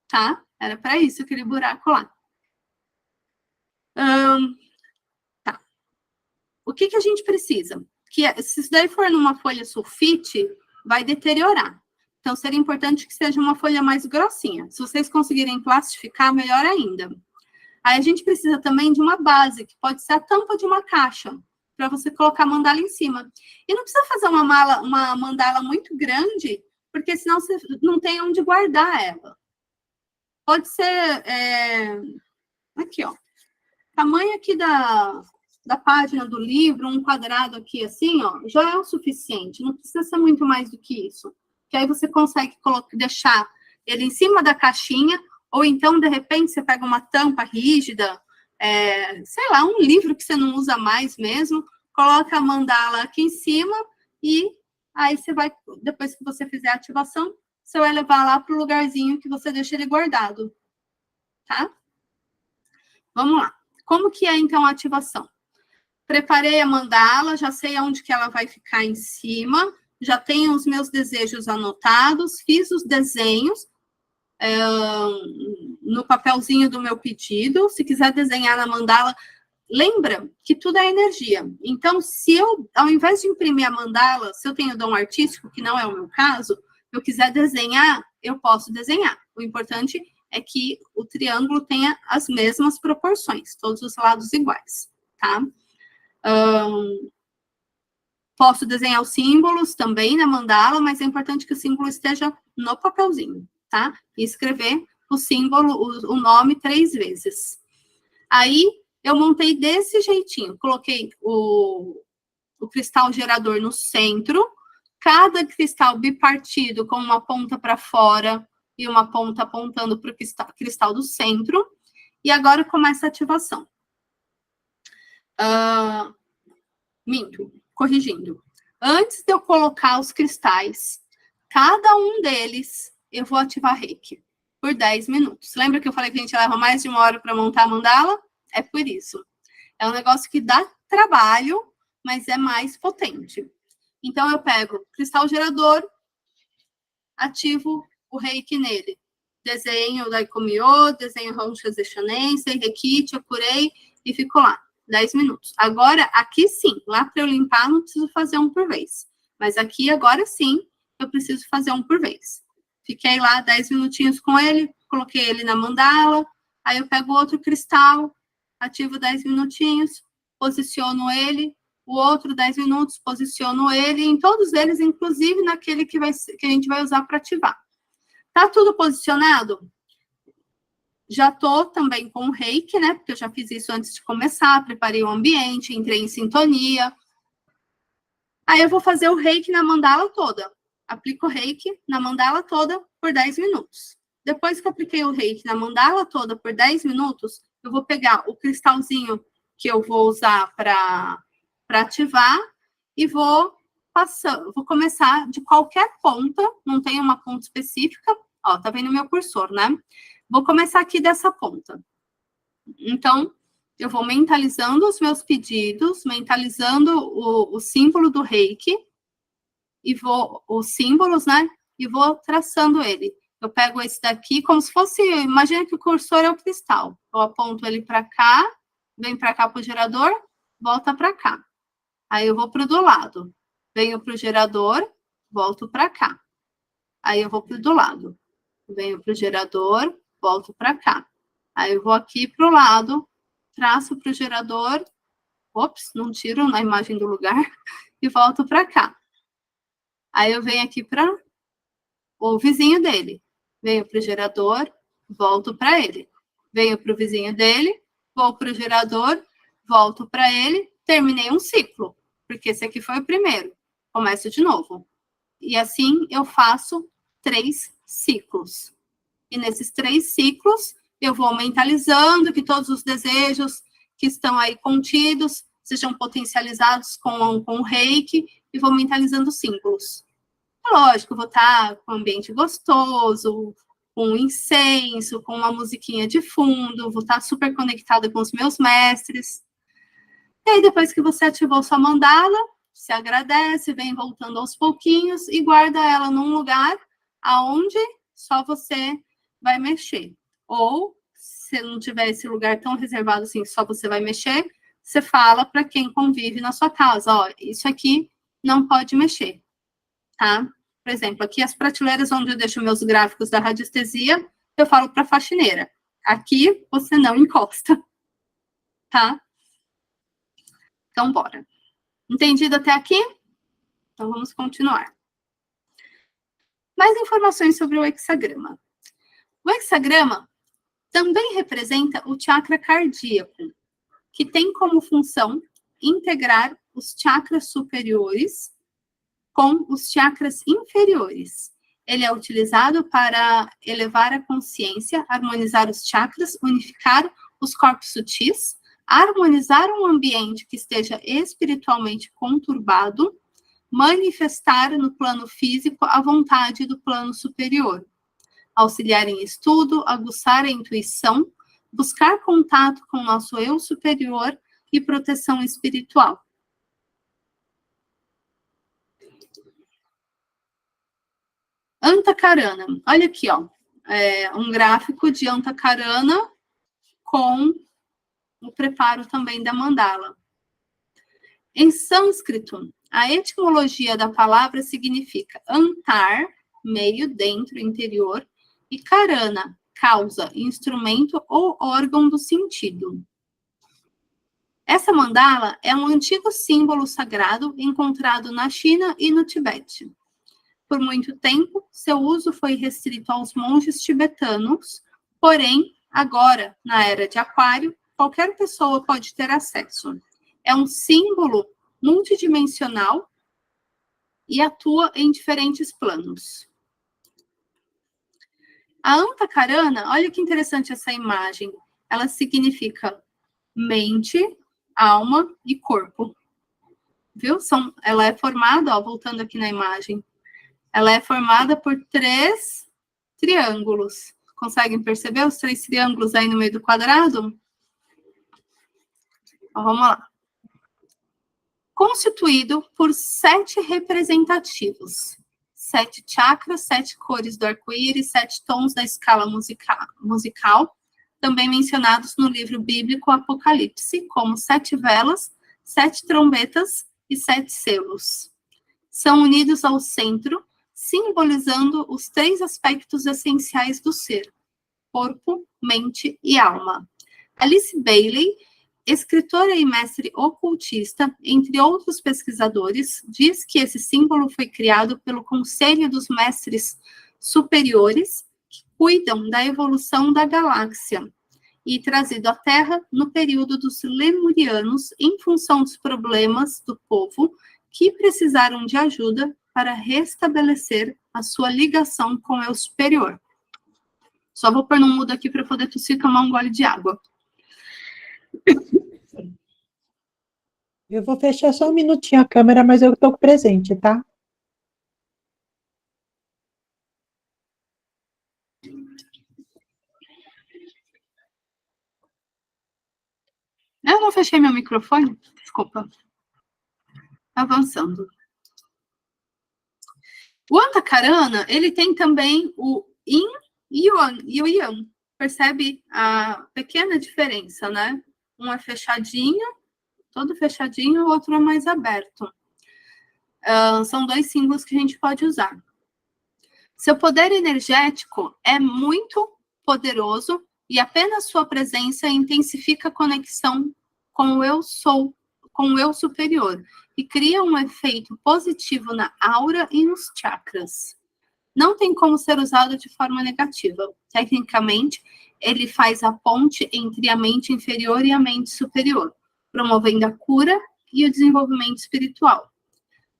Tá? Era para isso, aquele buraco lá. Tá. O que a gente precisa? Se isso daí for numa folha sulfite, vai deteriorar. Então, seria importante que seja uma folha mais grossinha. Se vocês conseguirem plastificar, melhor ainda. Aí a gente precisa também de uma base, que pode ser a tampa de uma caixa, para você colocar a mandala em cima. E não precisa fazer uma mandala muito grande, porque senão você não tem onde guardar ela. Pode ser, aqui, ó, tamanho aqui da página do livro, um quadrado aqui assim, ó, já é o suficiente, não precisa ser muito mais do que isso. Que aí você consegue deixar ele em cima da caixinha, ou então, de repente, você pega uma tampa rígida, sei lá, um livro que você não usa mais mesmo, coloca a mandala aqui em cima e aí você vai, depois que você fizer a ativação, você vai levar lá para o lugarzinho que você deixa ele guardado, tá? Vamos lá. Como que é, então, a ativação? Preparei a mandala, já sei aonde que ela vai ficar em cima, já tenho os meus desejos anotados, fiz os desenhos no papelzinho do meu pedido. Se quiser desenhar na mandala, lembra que tudo é energia. Então, se eu, ao invés de imprimir a mandala, se eu tenho dom artístico, que não é o meu caso, eu quiser desenhar, eu posso desenhar. O importante é que o triângulo tenha as mesmas proporções, todos os lados iguais, tá? Posso desenhar os símbolos também na mandala, mas é importante que o símbolo esteja no papelzinho, tá? E escrever o símbolo, o nome 3 vezes. Aí, eu montei desse jeitinho. Coloquei o cristal gerador no centro, cada cristal bipartido com uma ponta para fora e uma ponta apontando para o cristal do centro. E agora começa a ativação. Corrigindo. Antes de eu colocar os cristais, cada um deles, eu vou ativar Reiki por 10 minutos. Lembra que eu falei que a gente leva mais de 1 hora para montar a mandala? É por isso. É um negócio que dá trabalho, mas é mais potente. Então, eu pego o cristal gerador, ativo o Reiki nele. Desenho o Daikomyo, desenho o Honshu Zeishanen, Reiki, Chokurei e fico lá. 10 minutos. Agora, aqui sim, lá para eu limpar, não preciso fazer um por vez. Mas aqui, agora sim, eu preciso fazer um por vez. Fiquei lá 10 minutinhos com ele, coloquei ele na mandala, aí eu pego outro cristal, ativo 10 minutinhos, posiciono ele, o outro 10 minutos, posiciono ele, em todos eles, inclusive naquele que a gente vai usar para ativar. Tá tudo posicionado? Já tô também com o Reiki, né? Porque eu já fiz isso antes de começar, preparei o ambiente, entrei em sintonia. Aí eu vou fazer o Reiki na mandala toda. Aplico o Reiki na mandala toda por 10 minutos. Depois que eu apliquei o Reiki na mandala toda por 10 minutos, eu vou pegar o cristalzinho que eu vou usar para ativar e vou começar de qualquer ponta, não tem uma ponta específica. Ó, tá vendo o meu cursor, né? Vou começar aqui dessa ponta. Então, eu vou mentalizando os meus pedidos, mentalizando o símbolo do Reiki, e os símbolos, né? E vou traçando ele. Eu pego esse daqui como se fosse, imagina que o cursor é o cristal. Eu aponto ele para cá, vem para cá para o gerador, volta para cá. Aí eu vou para o do lado. Venho para o gerador, volto para cá. Aí eu vou para o do lado. Venho para o gerador, volto para cá. Aí eu vou aqui para o lado, traço para o gerador, ops, não tiro na imagem do lugar, e volto para cá. Aí eu venho aqui para o vizinho dele. Venho para o gerador, volto para ele. Venho para o vizinho dele, vou para o gerador, volto para ele, terminei um ciclo, porque esse aqui foi o primeiro. Começo de novo. E assim eu faço 3 ciclos. E nesses 3 ciclos, eu vou mentalizando que todos os desejos que estão aí contidos sejam potencializados com o Reiki e vou mentalizando símbolos. Lógico, eu vou estar com um ambiente gostoso, com um incenso, com uma musiquinha de fundo, vou estar super conectada com os meus mestres. E aí, depois que você ativou sua mandala, se agradece, vem voltando aos pouquinhos e guarda ela num lugar aonde só você vai mexer. Ou, se não tiver esse lugar tão reservado assim, só você vai mexer, você fala para quem convive na sua casa, ó, isso aqui não pode mexer, tá? Por exemplo, aqui as prateleiras onde eu deixo meus gráficos da radiestesia, eu falo para a faxineira. Aqui você não encosta, tá? Então, bora. Entendido até aqui? Então, vamos continuar. Mais informações sobre o hexagrama. O hexagrama também representa o chakra cardíaco, que tem como função integrar os chakras superiores com os chakras inferiores. Ele é utilizado para elevar a consciência, harmonizar os chakras, unificar os corpos sutis, harmonizar um ambiente que esteja espiritualmente conturbado, manifestar no plano físico a vontade do plano superior, auxiliar em estudo, aguçar a intuição, buscar contato com o nosso eu superior e proteção espiritual. Antakarana. Olha aqui, ó. Um gráfico de Antakarana com o preparo também da mandala. Em sânscrito, a etimologia da palavra significa antar, meio, dentro, interior, e karana, causa, instrumento ou órgão do sentido. Essa mandala é um antigo símbolo sagrado encontrado na China e no Tibete. Por muito tempo, seu uso foi restrito aos monges tibetanos, porém, agora, na era de Aquário, qualquer pessoa pode ter acesso. É um símbolo multidimensional e atua em diferentes planos. A Antakarana, olha que interessante essa imagem, ela significa mente, alma e corpo. Viu? Ela é formada, ó, voltando aqui na imagem, ela é formada por 3 triângulos. Conseguem perceber os 3 triângulos aí no meio do quadrado? Ó, vamos lá. Constituído por 7 representativos. 7 chakras, 7 cores do arco-íris, 7 tons da escala musical, também mencionados no livro bíblico Apocalipse, como 7 velas, 7 trombetas e 7 selos. São unidos ao centro, simbolizando os 3 aspectos essenciais do ser: corpo, mente e alma. Alice Bailey, escritora e mestre ocultista, entre outros pesquisadores, diz que esse símbolo foi criado pelo Conselho dos Mestres Superiores, que cuidam da evolução da galáxia, e trazido à Terra no período dos Lemurianos, em função dos problemas do povo que precisaram de ajuda para restabelecer a sua ligação com o eu superior. Só vou pôr no mudo aqui para poder tossir e tomar um gole de água. Eu vou fechar só um minutinho a câmera, mas eu estou presente, tá? Eu não fechei meu microfone, desculpa. Avançando. O Antakarana, ele tem também o Yin e o Yang. Percebe a pequena diferença, né? Um é fechadinho, todo fechadinho, o outro é mais aberto. São 2 símbolos que a gente pode usar. Seu poder energético é muito poderoso e apenas sua presença intensifica a conexão com o eu sou, com o eu superior, e cria um efeito positivo na aura e nos chakras. Não tem como ser usado de forma negativa. Tecnicamente, ele faz a ponte entre a mente inferior e a mente superior, promovendo a cura e o desenvolvimento espiritual.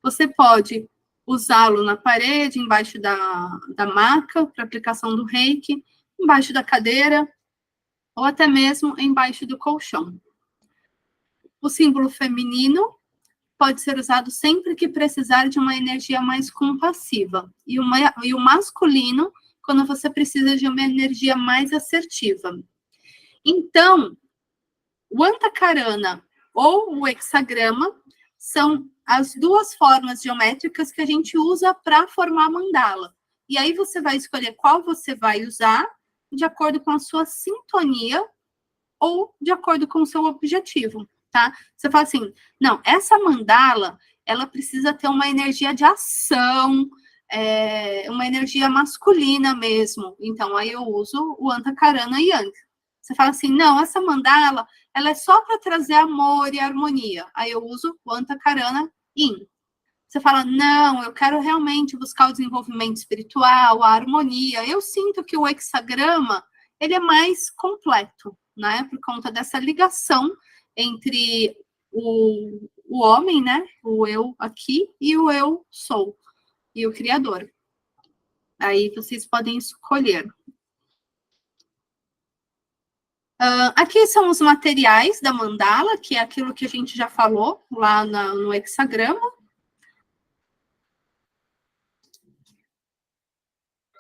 Você pode usá-lo na parede, embaixo da maca, para aplicação do reiki, embaixo da cadeira, ou até mesmo embaixo do colchão. O símbolo feminino pode ser usado sempre que precisar de uma energia mais compassiva. E o masculino, quando você precisa de uma energia mais assertiva. Então, o Antakarana ou o hexagrama são as 2 formas geométricas que a gente usa para formar mandala. E aí você vai escolher qual você vai usar de acordo com a sua sintonia ou de acordo com o seu objetivo, tá? Você fala assim, não, essa mandala, ela precisa ter uma energia de ação, uma energia masculina mesmo. Então, aí eu uso o Antakarana Yang. Você fala assim, não, essa mandala, ela é só para trazer amor e harmonia. Aí eu uso o Antakarana Yin. Você fala, não, eu quero realmente buscar o desenvolvimento espiritual, a harmonia. Eu sinto que o hexagrama, ele é mais completo, né? Por conta dessa ligação entre o homem, né? O eu aqui e o eu sou. E o criador. Aí vocês podem escolher. Aqui são os materiais da mandala, que é aquilo que a gente já falou lá no hexagrama.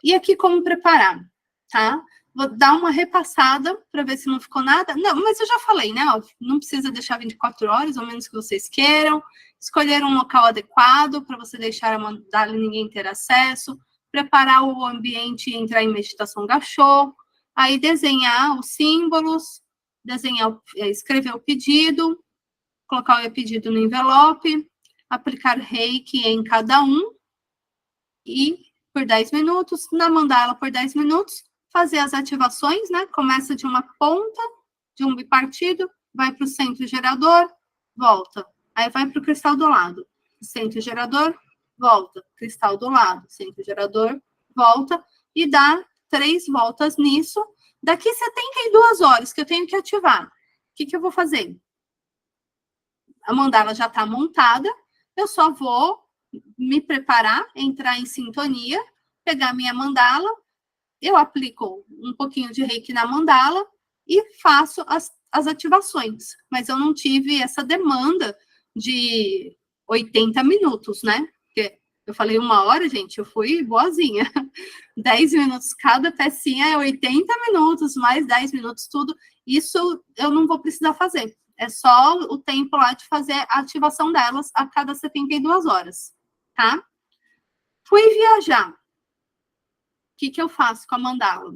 E aqui como preparar, tá? Vou dar uma repassada para ver se não ficou nada. Não, mas eu já falei, né? Ó, não precisa deixar 24 horas, ao menos que vocês queiram. Escolher um local adequado para você deixar a mandala e ninguém ter acesso. Preparar o ambiente e entrar em meditação gachô. Aí desenhar os símbolos, escrever o pedido, colocar o pedido no envelope, aplicar reiki em cada um e por 10 minutos, na mandala por 10 minutos, fazer as ativações, né? Começa de uma ponta, de um bipartido, vai para o centro gerador, volta. Aí vai para o cristal do lado. Centro gerador, volta. Cristal do lado, centro gerador, volta. E dá 3 voltas nisso. Daqui 72 horas que eu tenho que ativar. O que eu vou fazer? A mandala já está montada, eu só vou me preparar, entrar em sintonia, pegar minha mandala, eu aplico um pouquinho de reiki na mandala e faço as ativações. Mas eu não tive essa demanda de 80 minutos, né? Porque eu falei 1 hora, gente, eu fui boazinha. 10 minutos cada pecinha é 80 minutos, mais 10 minutos, tudo. Isso eu não vou precisar fazer. É só o tempo lá de fazer a ativação delas a cada 72 horas, tá? Fui viajar. O que eu faço com a mandala?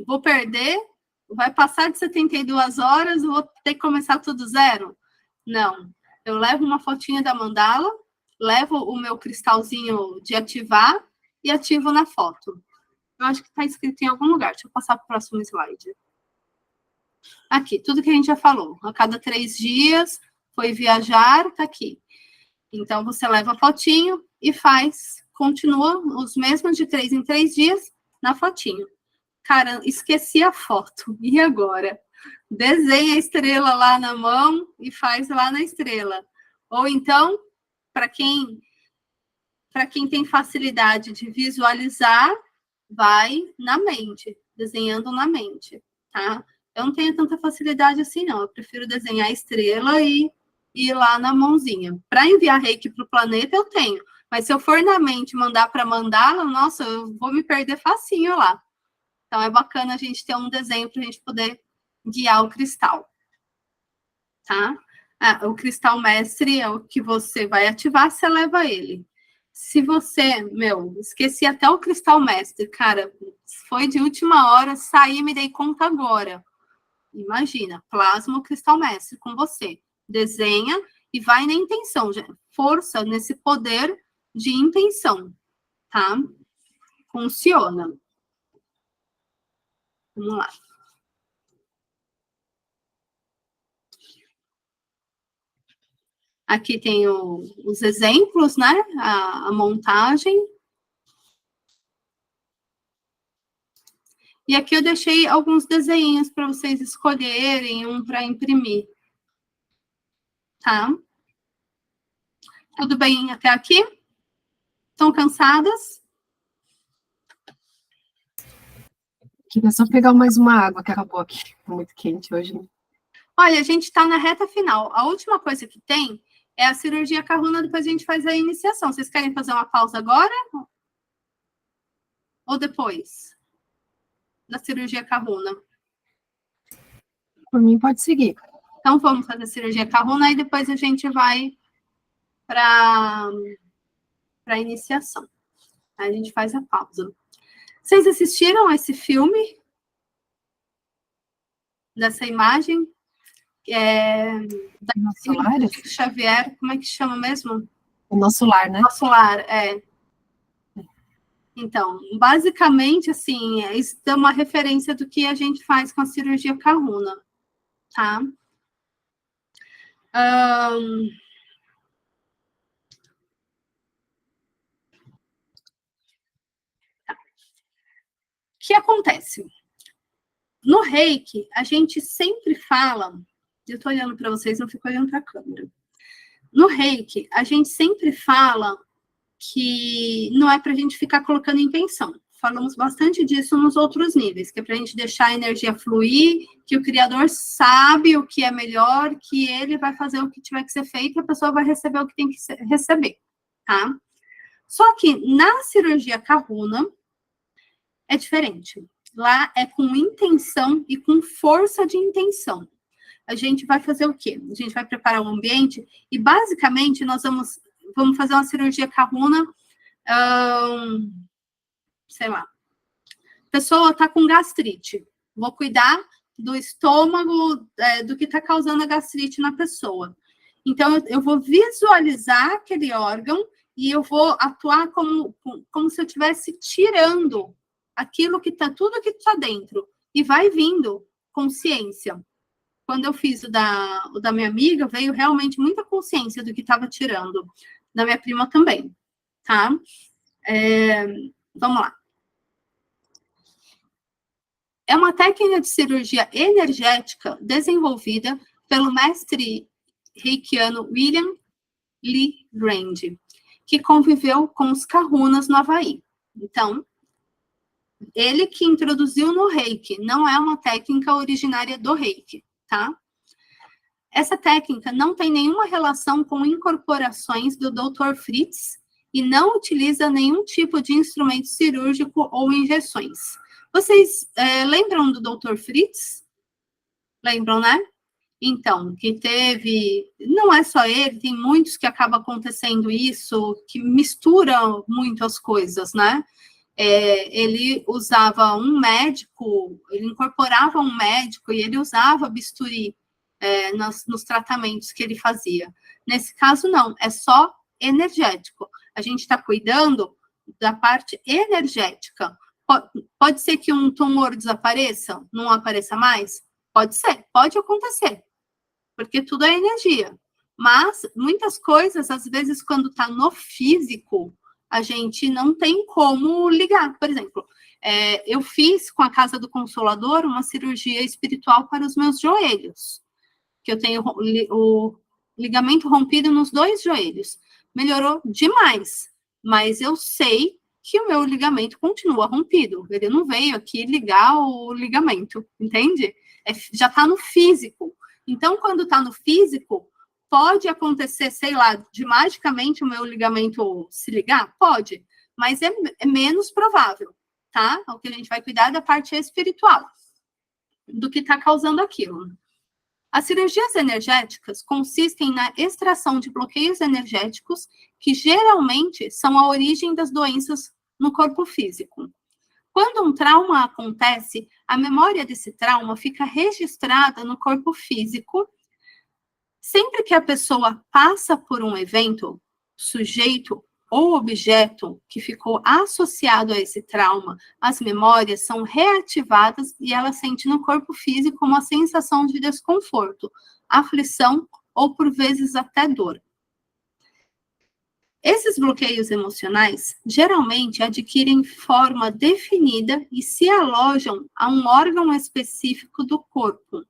Vou perder? Vai passar de 72 horas? Vou ter que começar tudo zero? Não. Eu levo uma fotinha da mandala, levo o meu cristalzinho de ativar e ativo na foto. Eu acho que está escrito em algum lugar. Deixa eu passar para o próximo slide. Aqui, tudo que a gente já falou. A cada 3 dias, foi viajar, tá aqui. Então, você leva a fotinho e continua os mesmos de 3 em 3 dias na fotinho. Cara, esqueci a foto. E agora? Desenha a estrela lá na mão e faz lá na estrela. Ou então, para quem tem facilidade de visualizar, vai na mente, desenhando na mente, tá? Eu não tenho tanta facilidade assim, não. Eu prefiro desenhar a estrela e ir lá na mãozinha. Para enviar reiki para o planeta, eu tenho. Mas se eu for na mente mandar para mandala, nossa, eu vou me perder facinho lá. Então, é bacana a gente ter um desenho para a gente poder guiar o cristal. Tá? O cristal mestre é o que você vai ativar, você leva ele. Se você, esqueci até o cristal mestre, cara, foi de última hora, saí e me dei conta agora. Imagina, plasma o cristal mestre com você. Desenha e vai na intenção, força nesse poder de intenção, tá? Funciona. Vamos lá. Aqui tem os exemplos, né? A montagem. E aqui eu deixei alguns desenhos para vocês escolherem, um para imprimir. Tá? Tudo bem até aqui? Estão cansadas? Aqui é só pegar mais uma água que acabou aqui. Tá muito quente hoje. Olha, a gente está na reta final. A última coisa que tem é a cirurgia Karuna, depois a gente faz a iniciação. Vocês querem fazer uma pausa agora? Ou depois? Da cirurgia Karuna? Por mim, pode seguir. Então, vamos fazer a cirurgia Karuna e depois a gente vai para a iniciação. Aí a gente faz a pausa. Vocês assistiram esse filme? Dessa imagem? Nosso lar? Chico Xavier, como é que chama mesmo? O Nosso Lar, né? Nosso Lar, é. Então, basicamente, assim, isso é uma referência do que a gente faz com a cirurgia Kahuna, tá? O que acontece? No reiki, a gente sempre fala, eu estou olhando para vocês, não fico olhando para a câmera. No reiki, a gente sempre fala que não é para a gente ficar colocando intenção. Falamos bastante disso nos outros níveis, que é para a gente deixar a energia fluir, que o Criador sabe o que é melhor, que ele vai fazer o que tiver que ser feito e a pessoa vai receber o que tem que receber, tá? Só que na cirurgia Kahuna é diferente. Lá é com intenção e com força de intenção. A gente vai fazer o quê? A gente vai preparar o ambiente e, basicamente, nós vamos fazer uma cirurgia Kahuna, sei lá. A pessoa está com gastrite. Vou cuidar do estômago, do que está causando a gastrite na pessoa. Então, eu vou visualizar aquele órgão e eu vou atuar como se eu estivesse tirando aquilo que está, tudo que está dentro. E vai vindo consciência. Quando eu fiz o da minha amiga, veio realmente muita consciência do que estava tirando. Da minha prima também, tá? Vamos lá. É uma técnica de cirurgia energética desenvolvida pelo mestre reikiano William Lee Grand, que conviveu com os Kahunas no Havaí. Então, ele que introduziu no reiki, não é uma técnica originária do reiki, tá? Essa técnica não tem nenhuma relação com incorporações do Dr. Fritz e não utiliza nenhum tipo de instrumento cirúrgico ou injeções. Vocês lembram do Dr. Fritz? Lembram, né? Então, que teve... Não é só ele, tem muitos que acaba acontecendo isso, que misturam muito as coisas, né? Ele usava um médico, ele incorporava um médico e ele usava bisturi nos tratamentos que ele fazia. Nesse caso, não, é só energético. A gente está cuidando da parte energética. Pode ser que um tumor desapareça, não apareça mais? Pode ser, pode acontecer, porque tudo é energia. Mas muitas coisas, às vezes, quando está no físico, a gente não tem como ligar. Por exemplo, eu fiz com a Casa do Consolador uma cirurgia espiritual para os meus joelhos, que eu tenho o ligamento rompido nos 2 joelhos. Melhorou demais, mas eu sei que o meu ligamento continua rompido. Ele não veio aqui ligar o ligamento, entende? Já está no físico. Então, quando está no físico, pode acontecer, sei lá, de magicamente o meu ligamento se ligar? Pode, mas é menos provável, tá? O que a gente vai cuidar é da parte espiritual, do que está causando aquilo. As cirurgias energéticas consistem na extração de bloqueios energéticos que geralmente são a origem das doenças no corpo físico. Quando um trauma acontece, a memória desse trauma fica registrada no corpo físico. Sempre que a pessoa passa por um evento, sujeito ou objeto que ficou associado a esse trauma, as memórias são reativadas e ela sente no corpo físico uma sensação de desconforto, aflição ou, por vezes, até dor. Esses bloqueios emocionais geralmente adquirem forma definida e se alojam a um órgão específico do corpo.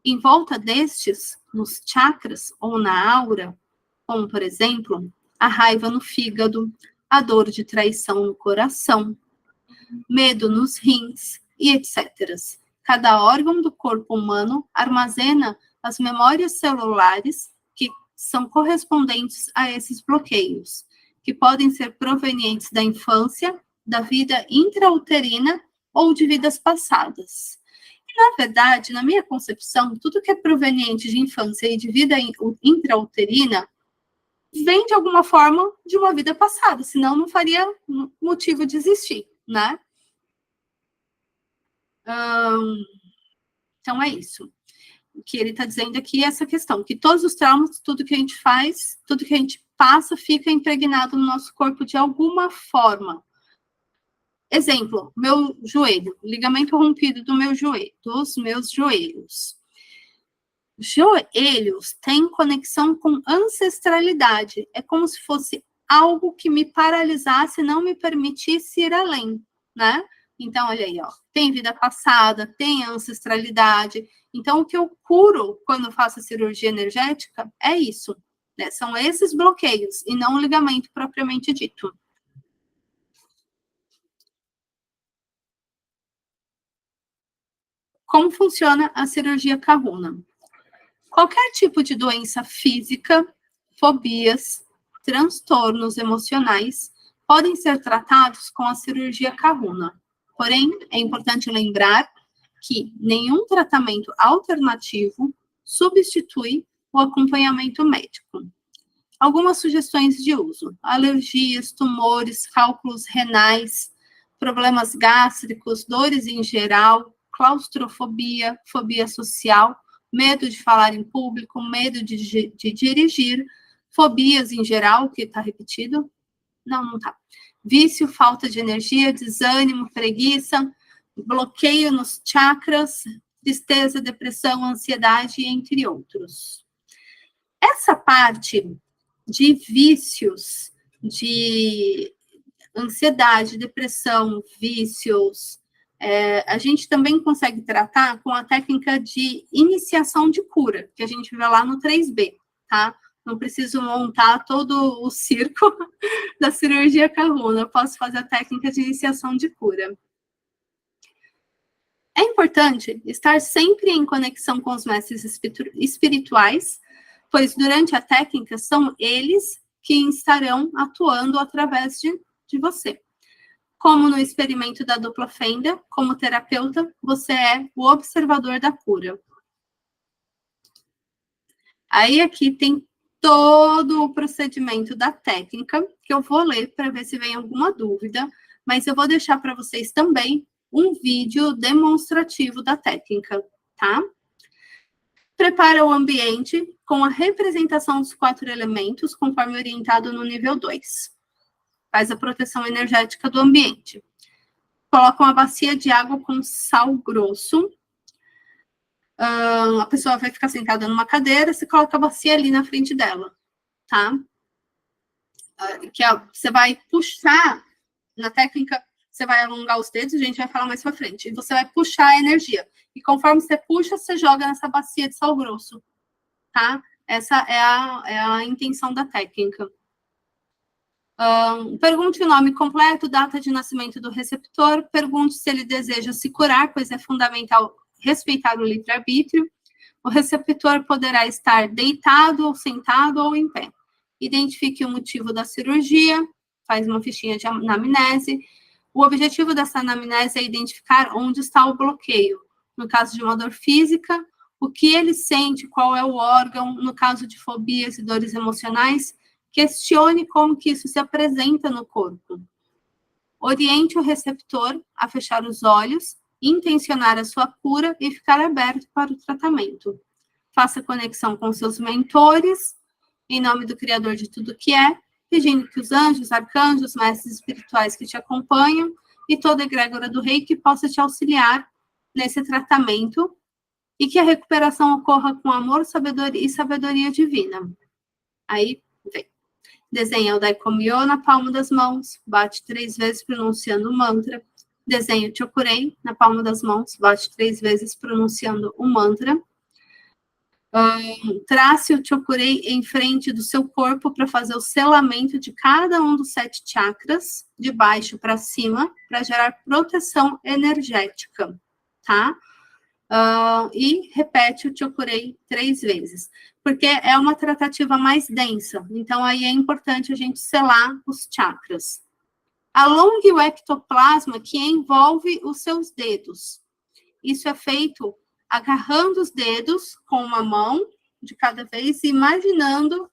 Em volta destes, nos chakras ou na aura, como, por exemplo, a raiva no fígado, a dor de traição no coração, medo nos rins e etc. Cada órgão do corpo humano armazena as memórias celulares que são correspondentes a esses bloqueios, que podem ser provenientes da infância, da vida intrauterina ou de vidas passadas. E, na verdade, na minha concepção, tudo que é proveniente de infância e de vida intrauterina vem, de alguma forma, de uma vida passada, senão não faria motivo de existir, né? Então, é isso. O que ele está dizendo aqui é essa questão, que todos os traumas, tudo que a gente faz, tudo que a gente passa, fica impregnado no nosso corpo de alguma forma. Exemplo, meu joelho, ligamento rompido do meu joelho, dos meus joelhos. Joelhos têm conexão com ancestralidade. É como se fosse algo que me paralisasse, não me permitisse ir além, né? Então, olha aí, ó, tem vida passada, tem ancestralidade. Então, o que eu curo quando eu faço a cirurgia energética é isso, né? São esses bloqueios e não o ligamento propriamente dito. Como funciona a cirurgia Karuna? Qualquer tipo de doença física, fobias, transtornos emocionais podem ser tratados com a cirurgia Karuna. Porém, é importante lembrar que nenhum tratamento alternativo substitui o acompanhamento médico. Algumas sugestões de uso: alergias, tumores, cálculos renais, problemas gástricos, dores em geral, claustrofobia, fobia social, medo de falar em público, medo de dirigir, fobias em geral, que está repetido. Não está. Vício, falta de energia, desânimo, preguiça, bloqueio nos chakras, tristeza, depressão, ansiedade, entre outros. Essa parte de vícios, de ansiedade, depressão, vícios, a gente também consegue tratar com a técnica de iniciação de cura, que a gente vê lá no 3B, tá? Não preciso montar todo o circo da cirurgia Karuna, eu posso fazer a técnica de iniciação de cura. É importante estar sempre em conexão com os mestres espirituais, pois durante a técnica são eles que estarão atuando através de você. Como no experimento da dupla fenda, como terapeuta, você é o observador da cura. Aí aqui tem todo o procedimento da técnica, que eu vou ler para ver se vem alguma dúvida, mas eu vou deixar para vocês também um vídeo demonstrativo da técnica, tá? Prepara o ambiente com a representação dos 4 elementos, conforme orientado no nível 2. Faz a proteção energética do ambiente. Coloca uma bacia de água com sal grosso. A pessoa vai ficar sentada numa cadeira, você coloca a bacia ali na frente dela, tá? Você vai puxar, na técnica, você vai alongar os dedos, a gente vai falar mais pra frente, e você vai puxar a energia. E conforme você puxa, você joga nessa bacia de sal grosso, tá? Essa é a intenção da técnica. Pergunte o nome completo, data de nascimento do receptor, pergunte se ele deseja se curar, pois é fundamental respeitar o livre-arbítrio. O receptor poderá estar deitado, ou sentado, ou em pé. Identifique o motivo da cirurgia, faz uma fichinha de anamnese. O objetivo dessa anamnese é identificar onde está o bloqueio. No caso de uma dor física, o que ele sente, qual é o órgão, no caso de fobias e dores emocionais, questione como que isso se apresenta no corpo. Oriente o receptor a fechar os olhos, intencionar a sua cura e ficar aberto para o tratamento. Faça conexão com seus mentores, em nome do Criador de tudo que é, pedindo que os anjos, arcanjos, mestres espirituais que te acompanham e toda a egrégora do rei que possa te auxiliar nesse tratamento e que a recuperação ocorra com amor, sabedoria e sabedoria divina. Aí, vem. Desenha o Daikomyo na palma das mãos, bate 3 vezes pronunciando o mantra. Desenha o Chokurei na palma das mãos, bate 3 vezes pronunciando o mantra. Trace o Chokurei em frente do seu corpo para fazer o selamento de cada um dos 7 chakras, de baixo para cima, para gerar proteção energética, tá? E repete o Chokurei 3 vezes, porque é uma tratativa mais densa, então aí é importante a gente selar os chakras. Alongue o ectoplasma que envolve os seus dedos. Isso é feito agarrando os dedos com uma mão de cada vez e imaginando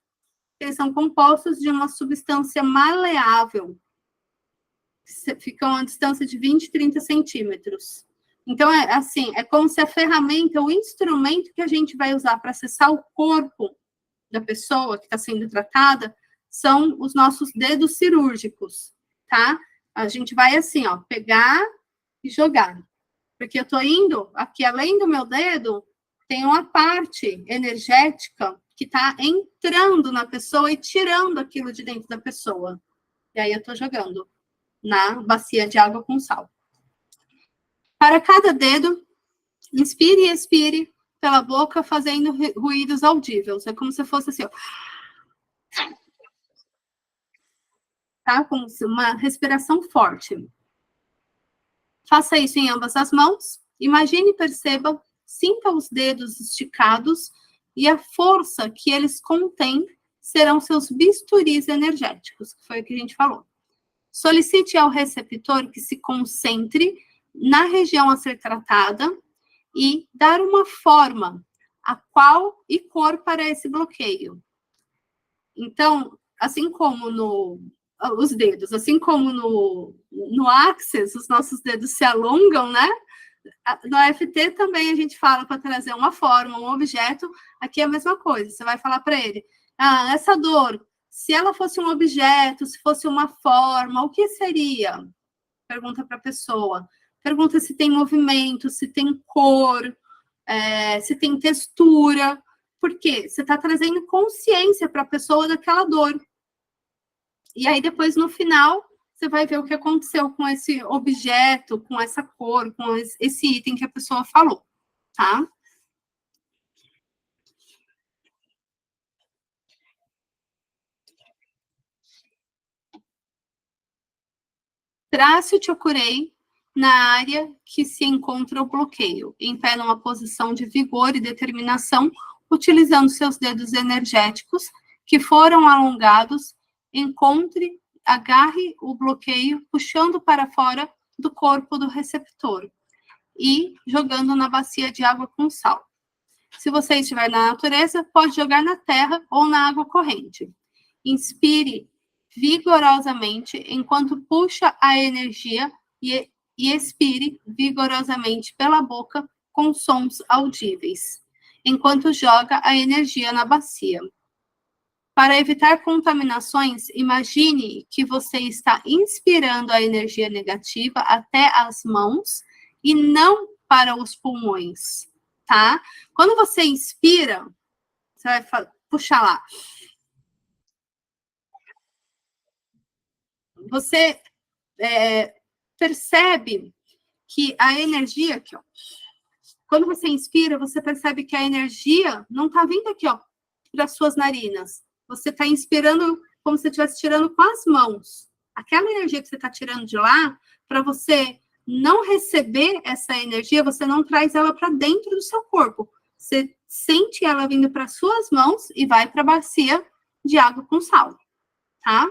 que eles são compostos de uma substância maleável. Fica a uma distância de 20, 30 centímetros. Então, é como se a ferramenta, o instrumento que a gente vai usar para acessar o corpo da pessoa que está sendo tratada, são os nossos dedos cirúrgicos, tá? A gente vai assim, ó, pegar e jogar. Porque eu tô indo aqui, além do meu dedo, tem uma parte energética que tá entrando na pessoa e tirando aquilo de dentro da pessoa. E aí eu tô jogando na bacia de água com sal. Para cada dedo, inspire e expire pela boca, fazendo ruídos audíveis. É como se fosse assim, ó. Tá? Como uma respiração forte. Faça isso em ambas as mãos. Imagine e perceba, sinta os dedos esticados e a força que eles contêm serão seus bisturis energéticos, que foi o que a gente falou. Solicite ao receptor que se concentre na região a ser tratada e dar uma forma, a qual e cor para esse bloqueio. Então, assim como os dedos, assim como no Access, os nossos dedos se alongam, né? No AFT também a gente fala para trazer uma forma, um objeto, aqui é a mesma coisa, você vai falar para ele, essa dor, se ela fosse um objeto, se fosse uma forma, o que seria? Pergunta para a pessoa. Pergunta se tem movimento, se tem cor, se tem textura. Por quê? Você está trazendo consciência para a pessoa daquela dor. E aí, depois, no final, você vai ver o que aconteceu com esse objeto, com essa cor, com esse item que a pessoa falou, tá? Trace o chokurei na área que se encontra o bloqueio, em pé numa posição de vigor e determinação, utilizando seus dedos energéticos que foram alongados, agarre o bloqueio, puxando para fora do corpo do receptor e jogando na bacia de água com sal. Se você estiver na natureza, pode jogar na terra ou na água corrente. Inspire vigorosamente enquanto puxa a energia e expire vigorosamente pela boca com sons audíveis, enquanto joga a energia na bacia. Para evitar contaminações, imagine que você está inspirando a energia negativa até as mãos e não para os pulmões, tá? Quando você inspira, você vai puxar lá. Você percebe que a energia aqui, ó, quando você inspira, você percebe que a energia não está vindo aqui, ó, para as suas narinas. Você está inspirando como se você estivesse tirando com as mãos. Aquela energia que você está tirando de lá, para você não receber essa energia, você não traz ela para dentro do seu corpo. Você sente ela vindo para as suas mãos e vai para a bacia de água com sal, tá?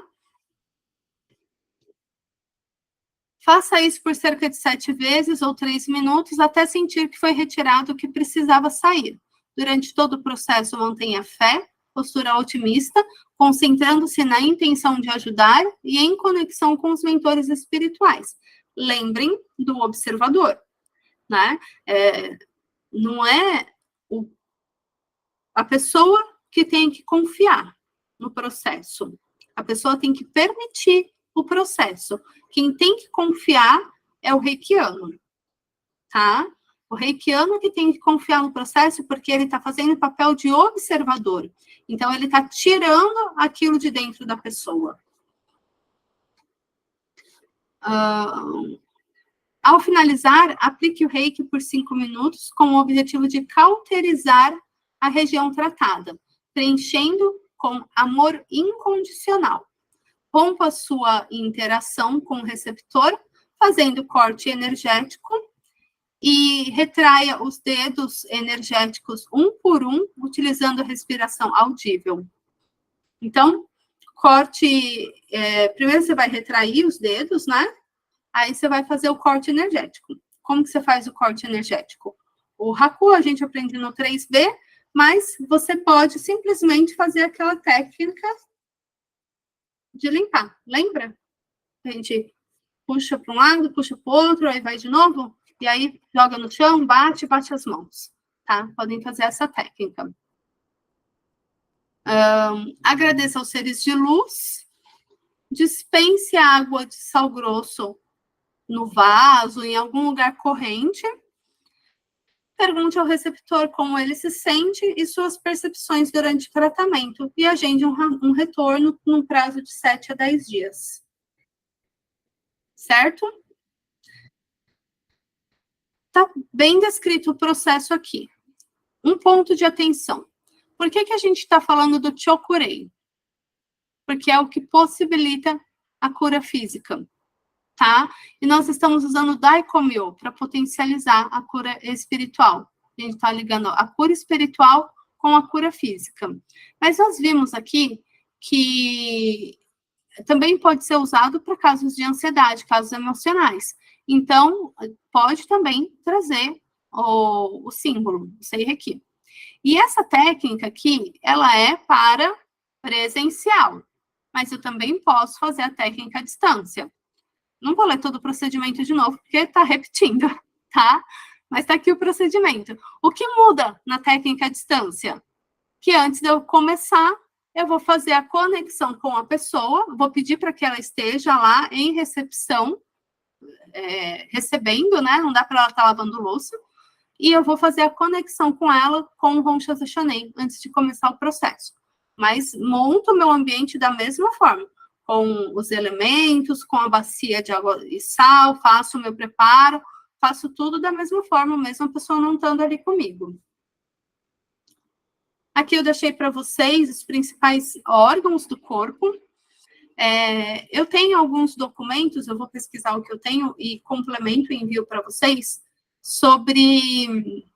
Faça isso por cerca de 7 vezes ou 3 minutos, até sentir que foi retirado o que precisava sair. Durante todo o processo, mantenha fé, postura otimista, concentrando-se na intenção de ajudar e em conexão com os mentores espirituais. Lembrem do observador, né? Não é a pessoa que tem que confiar no processo. A pessoa tem que permitir o processo. Quem tem que confiar é o reikiano, tá? O reikiano que tem que confiar no processo porque ele está fazendo o papel de observador. Então, ele está tirando aquilo de dentro da pessoa. Ao finalizar, aplique o reiki por 5 minutos com o objetivo de cauterizar a região tratada, preenchendo com amor incondicional. Rompa sua interação com o receptor, fazendo corte energético e retraia os dedos energéticos um por um, utilizando a respiração audível. Então, corte... primeiro você vai retrair os dedos, né? Aí você vai fazer o corte energético. Como que você faz o corte energético? O Haku a gente aprende no 3B, mas você pode simplesmente fazer aquela técnica de limpar. Lembra? A gente puxa para um lado, puxa para o outro, aí vai de novo, e aí joga no chão, bate as mãos, tá? Podem fazer essa técnica. Agradeço aos seres de luz dispense água de sal grosso no vaso, em algum lugar corrente. Pergunte ao receptor como ele se sente e suas percepções durante o tratamento e agende um retorno num prazo de 7 a 10 dias. Certo? Está bem descrito o processo aqui. Um ponto de atenção. Por que a gente está falando do Chokurei? Porque é o que possibilita a cura física, tá? E nós estamos usando o Daikomyo para potencializar a cura espiritual. A gente está ligando a cura espiritual com a cura física. Mas nós vimos aqui que também pode ser usado para casos de ansiedade, casos emocionais. Então, pode também trazer o símbolo, o Seireki. E essa técnica aqui, ela é para presencial, mas eu também posso fazer a técnica à distância. Não vou ler todo o procedimento de novo, porque está repetindo, tá? Mas está aqui o procedimento. O que muda na técnica à distância? Que antes de eu começar, eu vou fazer a conexão com a pessoa, vou pedir para que ela esteja lá em recepção, recebendo, né? Não dá para ela estar lavando louça. E eu vou fazer a conexão com ela com o Hon Shazashanei antes de começar o processo. Mas monto o meu ambiente da mesma forma, com os elementos, com a bacia de água e sal, faço o meu preparo, faço tudo da mesma forma, mesmo a pessoa não estando ali comigo. Aqui eu deixei para vocês os principais órgãos do corpo. Eu tenho alguns documentos, eu vou pesquisar o que eu tenho e complemento e envio para vocês, sobre...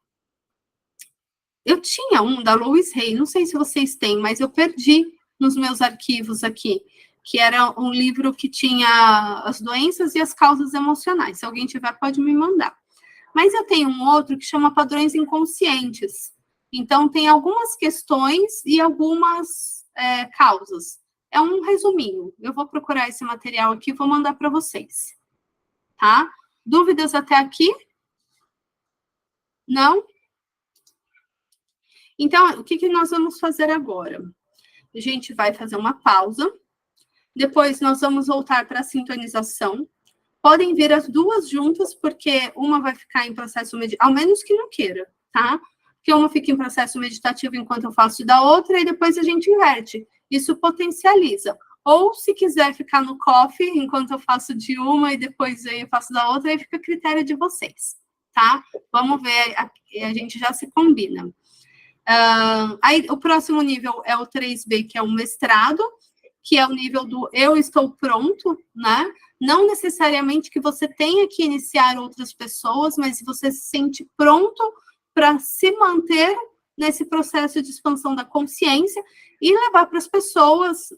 Eu tinha um da Louise Hay, não sei se vocês têm, mas eu perdi nos meus arquivos aqui, que era um livro que tinha as doenças e as causas emocionais. Se alguém tiver, pode me mandar. Mas eu tenho um outro que chama Padrões Inconscientes. Então, tem algumas questões e algumas causas. É um resuminho. Eu vou procurar esse material aqui e vou mandar para vocês. Tá? Dúvidas até aqui? Não? Então, o que nós vamos fazer agora? A gente vai fazer uma pausa. Depois, nós vamos voltar para a sintonização. Podem vir as duas juntas, porque uma vai ficar em processo meditativo, ao menos que não queira, tá? Porque uma fica em processo meditativo enquanto eu faço da outra, e depois a gente inverte. Isso potencializa. Ou, se quiser ficar no coffee, enquanto eu faço de uma e depois eu faço da outra, aí fica a critério de vocês, tá? Vamos ver, a gente já se combina. Aí, o próximo nível é o 3B, que é o mestrado, que é o nível do eu estou pronto, né? Não necessariamente que você tenha que iniciar outras pessoas, mas você se sente pronto para se manter nesse processo de expansão da consciência e levar para as pessoas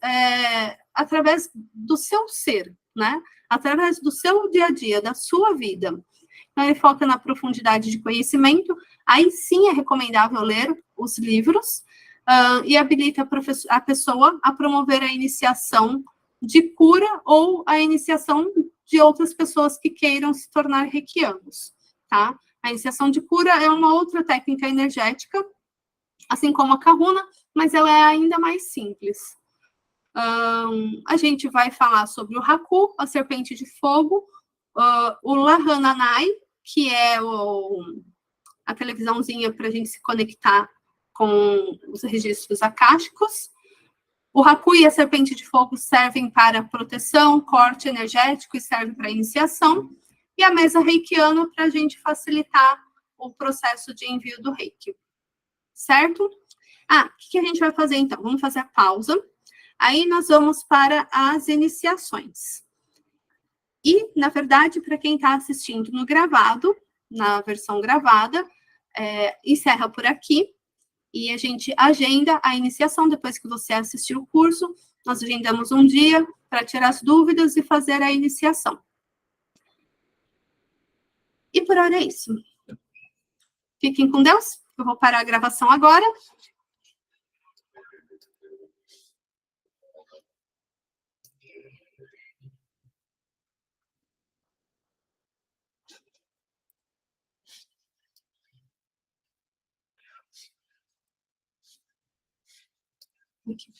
através do seu ser, né? Através do seu dia a dia, da sua vida. Então, ele foca na profundidade de conhecimento. Aí sim é recomendável ler os livros e habilita a pessoa a promover a iniciação de cura ou a iniciação de outras pessoas que queiram se tornar reikianos, tá? A iniciação de cura é uma outra técnica energética, assim como a Kahuna, mas ela é ainda mais simples. A gente vai falar sobre o Haku, a serpente de fogo, o Lahananai, que é a televisãozinha para a gente se conectar com os registros akáshicos. O Haku e a serpente de fogo servem para proteção, corte energético e serve para iniciação. E a mesa reikiana para a gente facilitar o processo de envio do reiki. Certo? O que a gente vai fazer então? Vamos fazer a pausa. Aí nós vamos para as iniciações. E, na verdade, para quem está assistindo no gravado, na versão gravada, encerra por aqui. E a gente agenda a iniciação, depois que você assistir o curso, nós agendamos um dia para tirar as dúvidas e fazer a iniciação. E por hora é isso. Fiquem com Deus. Eu vou parar a gravação agora. Aqui.